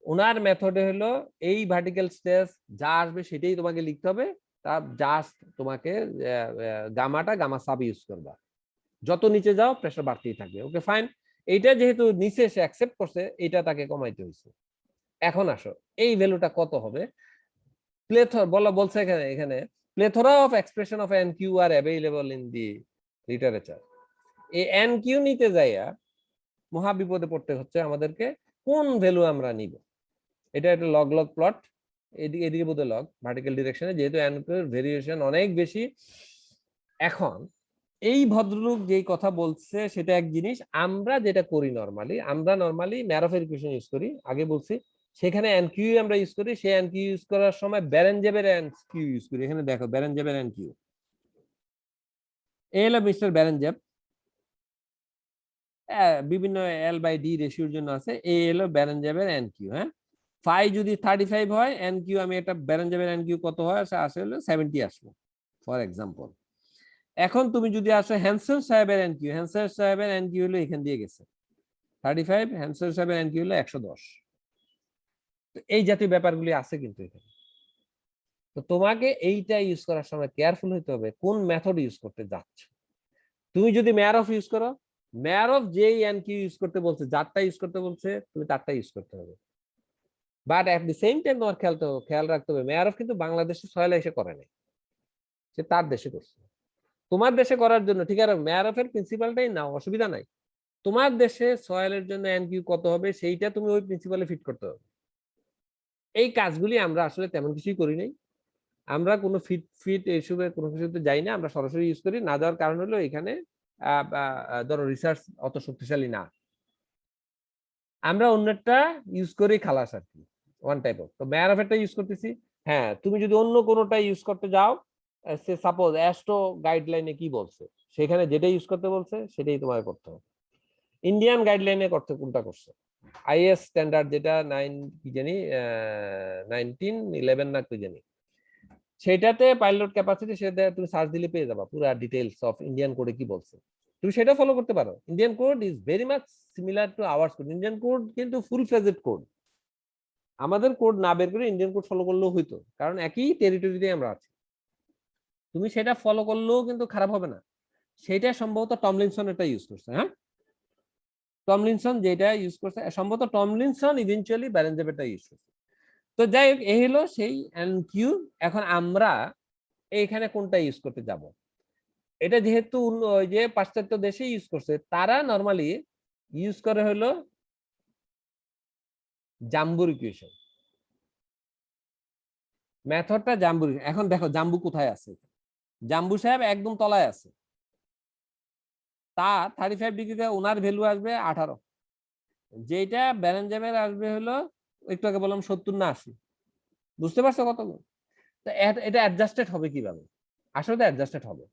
ওনার মেথডে হলো এই ভার্টিক্যাল স্ট্রেস যা আসবে সেটাই তোমাকে লিখতে হবে। তার জাস্ট তোমাকে গামা সাব ইউজ করবা, যত নিচে যাও প্রেসার বাড়তেই থাকবে। ওকে ফাইন, এইটা যেহেতু নিচে সে অ্যাকসেপ্ট করছে, এইটা তাকে কমাইতে হয়েছে। এখন আসো এই ভ্যালুটা কত হবে। বলছে এখানে plethora of expression of N Q are available in the literature. এই এন কিউ নিতে যাইয়া মহা বিপদে পড়তে হচ্ছে আমাদেরকে। কোন ভ্যালু আমরা নিব, এটা একটা লগ প্লট, এদিকে বোধ লগ ভার্টিক্যাল ডিরেকশনে, যেহেতু এন কিউ ভেরিয়েশন অনেক বেশি। এখন এই ভদ্রলোক যেই কথা বলছে সেটা এক জিনিস, আমরা যেটা করি নরমালি ম্যারফের ইকুয়েশন ইউজ করি, আগে বলছি, সেখানে এন কিউ আমরা ইউজ করি। সেই এন কিউ ইউজ করার সময় বেরেনজেবের এন কিউ ইউজ করি। এখানে দেখো বেরেনজেবের এন কিউ, এ হলো মিস্টার বেরেনজেব, বিভিন্ন এল বাই ডি রেশিওর জন্য আছে। এ হলো বেরেনজেবের এন কিউ। হ্যাঁ, ফাই যদি 35 হয় এন কিউ, আমি এটা বেরেনজেবের এন কিউ কত হয় আসে হলো 70 আসলো ফর এক্সাম্পল। এখন তুমি যদি আসো হ্যানসেন সাহেবের এন কিউ, হ্যানসেন সাহেবের এন কিউ হলো এখান দিয়ে গেছে 35, হ্যানসেন সাহেবের এন কিউ হলো 110। তো এই জাতীয় ব্যাপারগুলি আছে কিন্তু এখানে। তো তোমাকে এইটা ইউজ করার সময় কেয়ারফুল হতে হবে কোন মেথড ইউজ করতে যাচ্ছ। তুমি যদি মেয়ারফ ইউজ করো, মেয়ারফ যেই এন কিউ ইউজ করতে বলছে, যারটা ইউজ করতে বলছে তুমি তারটা ইউজ করতে হবে। But at the same time তোমার খেয়াল রাখতে হবে মেয়ারফ কিন্তু বাংলাদেশে সয়েলে এসে করে নাই, সে তার দেশে করছে। তোমার দেশে করার জন্য ঠিক আছে মেয়ারফের প্রিন্সিপালটাই নাও, অসুবিধা নাই। তোমার দেশে সয়েলের জন্য এনকিউ কত হবে সেইটা তুমি ওই প্রিন্সিপালে ফিট করতে হবে। এই কাজগুলি আমরা আসলে তেমন কিছুই করি নাই। আমরা কোনো ফিট এসবে কোনো কিছুতে যাই না, আমরা সরাসরি ইউজ করি। না যাওয়ার কারণ হলো এখানে ধরো রিসার্চ অত শক্তিশালী না, আমরা অন্যটা ইউজ করি খালাস আর কি, ওয়ান টাইপ অফ। তো মেয়ারফেরটা ইউজ করতেছি। হ্যাঁ, তুমি যদি অন্য কোনোটা ইউজ করতে যাও, সে সাপোজ অ্যাস্ট্রো গাইডলাইনে কি বলছে সেখানে যেটা ইউজ করতে বলছে সেটাই তোমাকে করতে হবে। ইন্ডিয়ান গাইডলাইনে করতে কোনটা করছে, আইএস স্ট্যান্ডার্ড যেটা 1911 না কি জানি, সেটাতে পাইলট ক্যাপাসিটি সেটা তুমি সার্চ দিলে পেয়ে যাবা পুরো ডিটেইলস অফ ইন্ডিয়ান কোডে কি বলছে। তুমি সেটা ফলো করতে পারো। Indian code is very much similar two hours code. Indian code কিন্তু ফুল ফ্লেজড কোড। আমাদের কোড না বের করে ইন্ডিয়ান কোড ফলো করলেও হইতো, কারণ একই টেরিটরিতে আমরা আছি। তুমি সেটা ফলো করলেও কিন্তু খারাপ হবে না। সেটা সম্ভবত টমলিনসন এটা ইউজ করছে। হ্যাঁ, টমলিনসন যেটা ইউজ করছে সম্ভবত টমলিনসন ইভেন্চুয়ালি বেরেনজেবেরটা ইউজ করছে। তো যাই হোক, এই হলো সেই এনকিউ। এখন আমরা এইখানে কোনটা ইউজ করতে যাব, এটা যেহেতু ওই যে পাশ্চাত্য দেশে ইউজ করছে, তারা নরমালি ইউজ করে হলো জাম্বুর ইকুয়েশন মেথডটা। জাম্বুর, এখন দেখো জাম্বু কোথায় আছে, জাম্বু সাহেব একদম তলায় আছে। তা 35 ডিগ্রিতে ওনার ভ্যালু আসবে 18, যেটা ব্যারেনজামের আসবে হলো একটু আগে বললাম 70 না 80। বুঝতে পারছো কত? তো এটা অ্যাডজাস্টেড হবে কিভাবে? আসলে অ্যাডজাস্টেড হবে,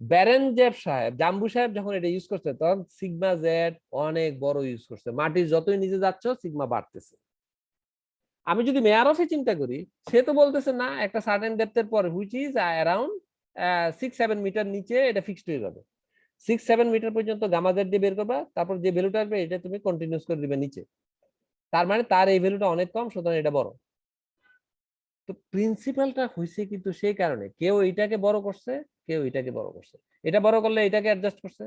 ব্যারেনজেব সাহেব, জাম্বু সাহেব যখন এটা ইউজ করছে তখন সিগমা জেড অনেক বড় ইউজ করছে, মাটির যতই নিচে যাচ্ছ সিগমা বাড়তেছে। আমি যদি মেয়ারফে চিন্তা করি, সে তো বলতেছে না একটা সার্টেন ডেপথের পরে হুইচ ইজ অ্যারাউন্ড 6-7 মিটার নিচে এটা ফিক্সড হয়ে যাবে। 6-7 মিটার পর্যন্ত গামা জেড দিয়ে বের করবা, তারপর যে ভ্যালুটা আসবে এটা তুমি কন্টিনিউস করে দিবে নিচে। তার মানে তার এই ভ্যালুটা অনেক কম, সুতরাং এটা বড়। তো প্রিন্সিপালটা হয়েছে কিন্তু সেই কারণে কেউ এইটাকে বড় করছে, কেউ এটাকে বড় করছে। এটা বড় করলে এটাকে অ্যাডজাস্ট করছে,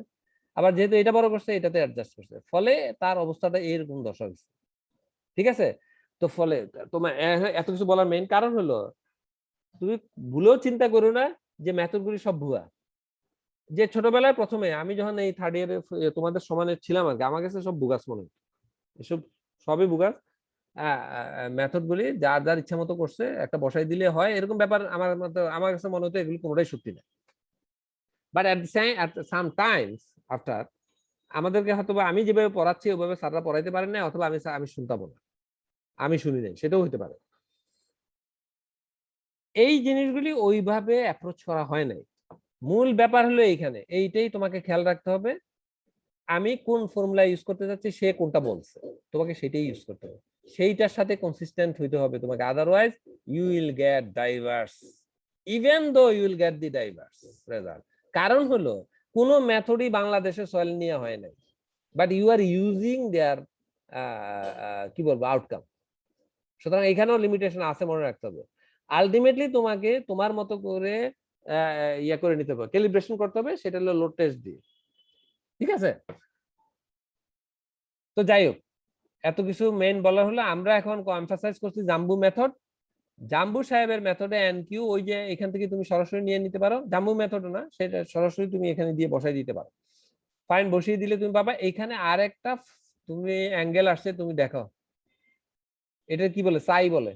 আবার যেহেতু এটা বড় করছে এটাতে অ্যাডজাস্ট করছে, ফলে তার অবস্থাটা এরকম দশা হয়েছে। ঠিক আছে? তো ফলে তোমার এত কিছু বলার মেইন কারণ হলো তুমি ভুলেও চিন্তা করো না যে মেথডগুলি সব ভুয়া। যে ছোটবেলায় প্রথমে আমি যখন এই থার্ড ইয়ারে তোমাদের সমানে ছিলাম আর কি, আমার কাছে সব বুগাস মনে হতো, এসব সবই বুগাস। মেথড গুলি যার যার ইচ্ছা মতো করছে, একটা বসাই দিলে হয় এরকম ব্যাপার আমার কাছে মনে হতো এগুলো কোনোটাই সত্যি না। But at some Times after আমাদেরকে হয়তো আমি যেভাবে পড়াচ্ছি ওইভাবে স্যাররা পড়াইতে পারেন না, অথবা আমি শুনতাম না, আমি শুনি নাই, সেটাও হতে পারে। এই জিনিসগুলি ওইভাবে অ্যাপ্রোচ করা হয় নাই। মূল ব্যাপার হলো এইখানে, এইটাই তোমাকে খেয়াল রাখতে হবে। আমি কোন ফর্মুলা ইউজ করতে যাচ্ছি, সে কোনটা বলছে, তোমাকে সেটাই ইউজ করতে হবে, সেইটার সাথে কনসিস্টেন্ট হইতে হবে তোমাকে, otherwise you will get diverse, even though you will get the diverse result. কারণ হলো কোন মেথডই বাংলাদেশে সয়েল নিয়ে হয় নাই, but you are using their কি বলবো আউটকাম। সুতরাং এখানেও লিমিটেশন আছে, মনে রাখতে হবে। আলটিমেটলি তোমাকে তোমার মতো করে ইয়া করে নিতে হবে, ক্যালিব্রেশন করতে হবে, সেটা হলো লোড টেস্ট দিয়ে। ঠিক আছে? তো যাই হোক, এত কিছু মেইন বলা হলো, আমরা এখন এমফাসাইজ করছি জাম্বু মেথড। জাম্বু সাহেবের মেথডে এনকিউ ওই যে এখান থেকে তুমি সরাসরি নিয়ে নিতে পারো, জাম্বু মেথড না, সেটা সরাসরি তুমি এখানে দিয়ে বসাই দিতে পারো। ফাইন, বসিয়ে দিলে তুমি পাবা এইখানে আর একটা তুমি অ্যাঙ্গেল আসছে, তুমি দেখো এটা কি বলে, সাই বলে,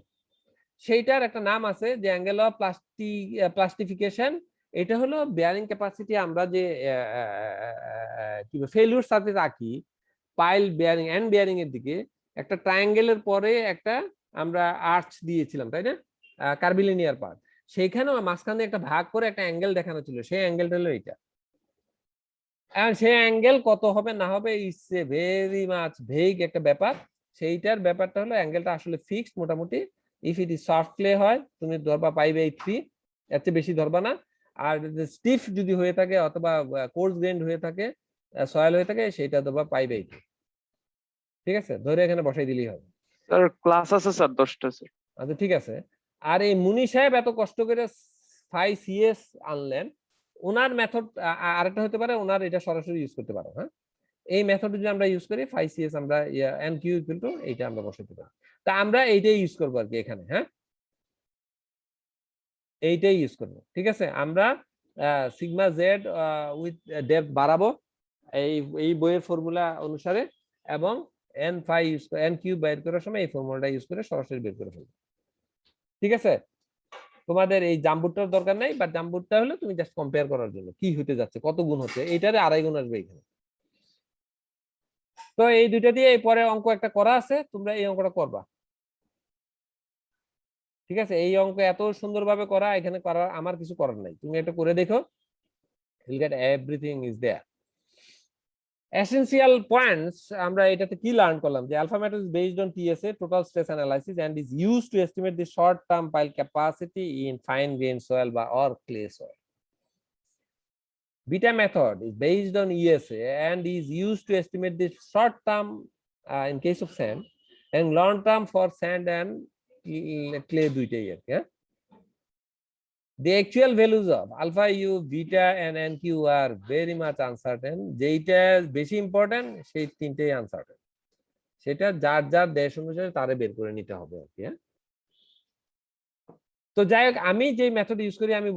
সেইটার একটা নাম আছে যে অ্যাঙ্গেল অফ প্লাস্টিফিকেশন। এটা হলো বেয়ারিং ক্যাপাসিটি, আমরা যে কি ফেলিউর সাথে রাখি পাইল বেয়ারিং এন্ড বেয়ারিং এর দিকে, একটা ট্রায়াঙ্গেলের পরে একটা আমরা আর্চ দিয়েছিলাম, তাই না, কার্ভিলিনিয়ার পার্ট, সেইখানে মাঝখানে একটা ভাগ করে একটা অ্যাঙ্গেল দেখানো ছিল, সেই অ্যাঙ্গেলটা হলো এটা। এখন সেই অ্যাঙ্গেল কত হবে না হবে it's a very much vague একটা ব্যাপার। সেইটার ব্যাপারটা হলো অ্যাঙ্গেলটা আসলে ফিক্সড মোটামুটি। If it is soft clay হয় তুমি ধরবা 5/3, এর চেয়ে বেশি ধরবা না। আর স্টিফ যদি হয়ে থাকে অথবা কোর্স গ্রেন্ড হয়ে থাকে, সয়েল হয়ে থাকে, সেটা ধরবা 5/2। ঠিক আছে, ধরে এখানে বসাই দিলেই হবে।
স্যার ক্লাস আছে স্যার 10টা স্যার।
আচ্ছা ঠিক আছে। আর এই মুনি সাহেব এত কষ্ট করে 5CS আনলেন, ওনার মেথড আরেকটা হতে পারে, ওনার এটা সরাসরি ইউজ করতে পারো। হ্যাঁ, এই মেথড যদি আমরা ইউজ করি 5CS আমরা NQ ইকুয়াল টু এইটা আমরা বসাতে পারি। তা আমরা এইটাই ইউজ করবো আর কি এখানে। হ্যাঁ, এইটাই ইউজ করবো। ঠিক আছে, আমরা সিগমা জেড উইথ ডেপথ বাড়াবো এই বইয়ের ফর্মুলা অনুসারে, এবং NQ বের করার সময় এই ফর্মুলাটা ইউজ করে সরাসরি বের করে ফেলবো। ঠিক আছে, তোমাদের এই জাম্বুরটার দরকার নাই, বাট জাম্বুরটা হলো তুমি জাস্ট কম্পেয়ার করার জন্য কি হতে যাচ্ছে, কত গুণ হচ্ছে, এইটারে 2.5 গুণ আসবে এখানে। তো এই দুইটা দিয়ে পরে অঙ্ক একটা করা আছে, তোমরা এই অঙ্কটা করবা। ঠিক আছে, এই অঙ্ক এত সুন্দরভাবে করা, এখানে করার আমার কিছু করার নাই, তুমি এটা করে দেখো, you'll get everything is there. Essential points আমরা এটাতে কি লার্ন করলাম, যে alpha method is based on TSA, total stress analysis, and is used to estimate the short term pile capacity in fine grained soil or clay soil. Beta method is based on ESA and is used to estimate the short term in case of sand, and long term for sand and clay দুইটাই আর কি। হ্যাঁ, the actual values of alpha U, beta and NQ are very much uncertain. যেইটা বেশি important সেই তিনটেই uncertain, সেটা যার যার দেশ অনুসারে তারে বের করে নিতে হবে আর কি। হ্যাঁ, তো যাই হোক, আমি যে মেথড ইউজ করি আমি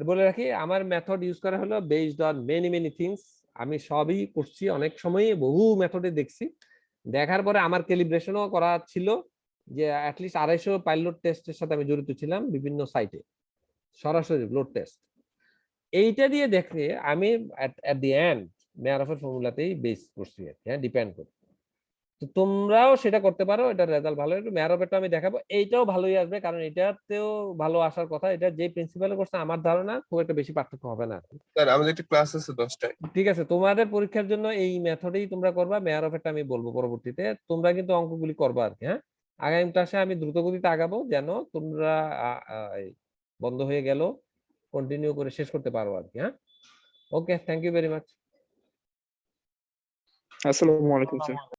বলে রাখি, আমার মেথড ইউজ করা হলো বেসড অন মেনি থিংস। আমি সবই করছি, অনেক সময়ই বহু মেথডে দেখছি, দেখার পরে আমার ক্যালিব্রেশনও করা ছিল, যে অ্যাটলিস্ট 250 পাইলট টেস্টের সাথে আমি জড়িত ছিলাম বিভিন্ন সাইটে, সরাসরি লোড টেস্ট। এইটা দিয়ে দেখে আমি at the end মেয়ারফের ফর্মুলাতেই বেস করছি আর কি, হ্যাঁ, ডিপেন্ড করে। তো তোমরাও সেটা করতে পারো, এটা রেজাল্ট ভালো হবে। মেয়ারফেরটা আমি দেখাবো, এইটাও ভালোই আসবে, কারণ এটাতেও ভালো আসার কথা। এটা যে প্রিন্সিপালে করছে আমার ধারণা খুব একটা বেশি পার্থক্য হবে না।
স্যার আমাদের একটা ক্লাস আছে 10টায়।
ঠিক আছে, তোমাদের পরীক্ষার জন্য এই মেথডেই তোমরা করবা। মেয়ারফেরটা আমি বলবো পরবর্তীতে, তোমরা কিন্তু অঙ্কগুলি করবা আর কি, হ্যাঁ। আগামী ক্লাসে আমি দ্রুত গতিতে আগাবো, যেন তোমরা এই বন্ধ হয়ে গেল কন্টিনিউ করে শেষ করতে পারো আর কি, হ্যাঁ। ওকে, থ্যাংক ইউ ভেরি মাচ।
আসসালামু আলাইকুম স্যার।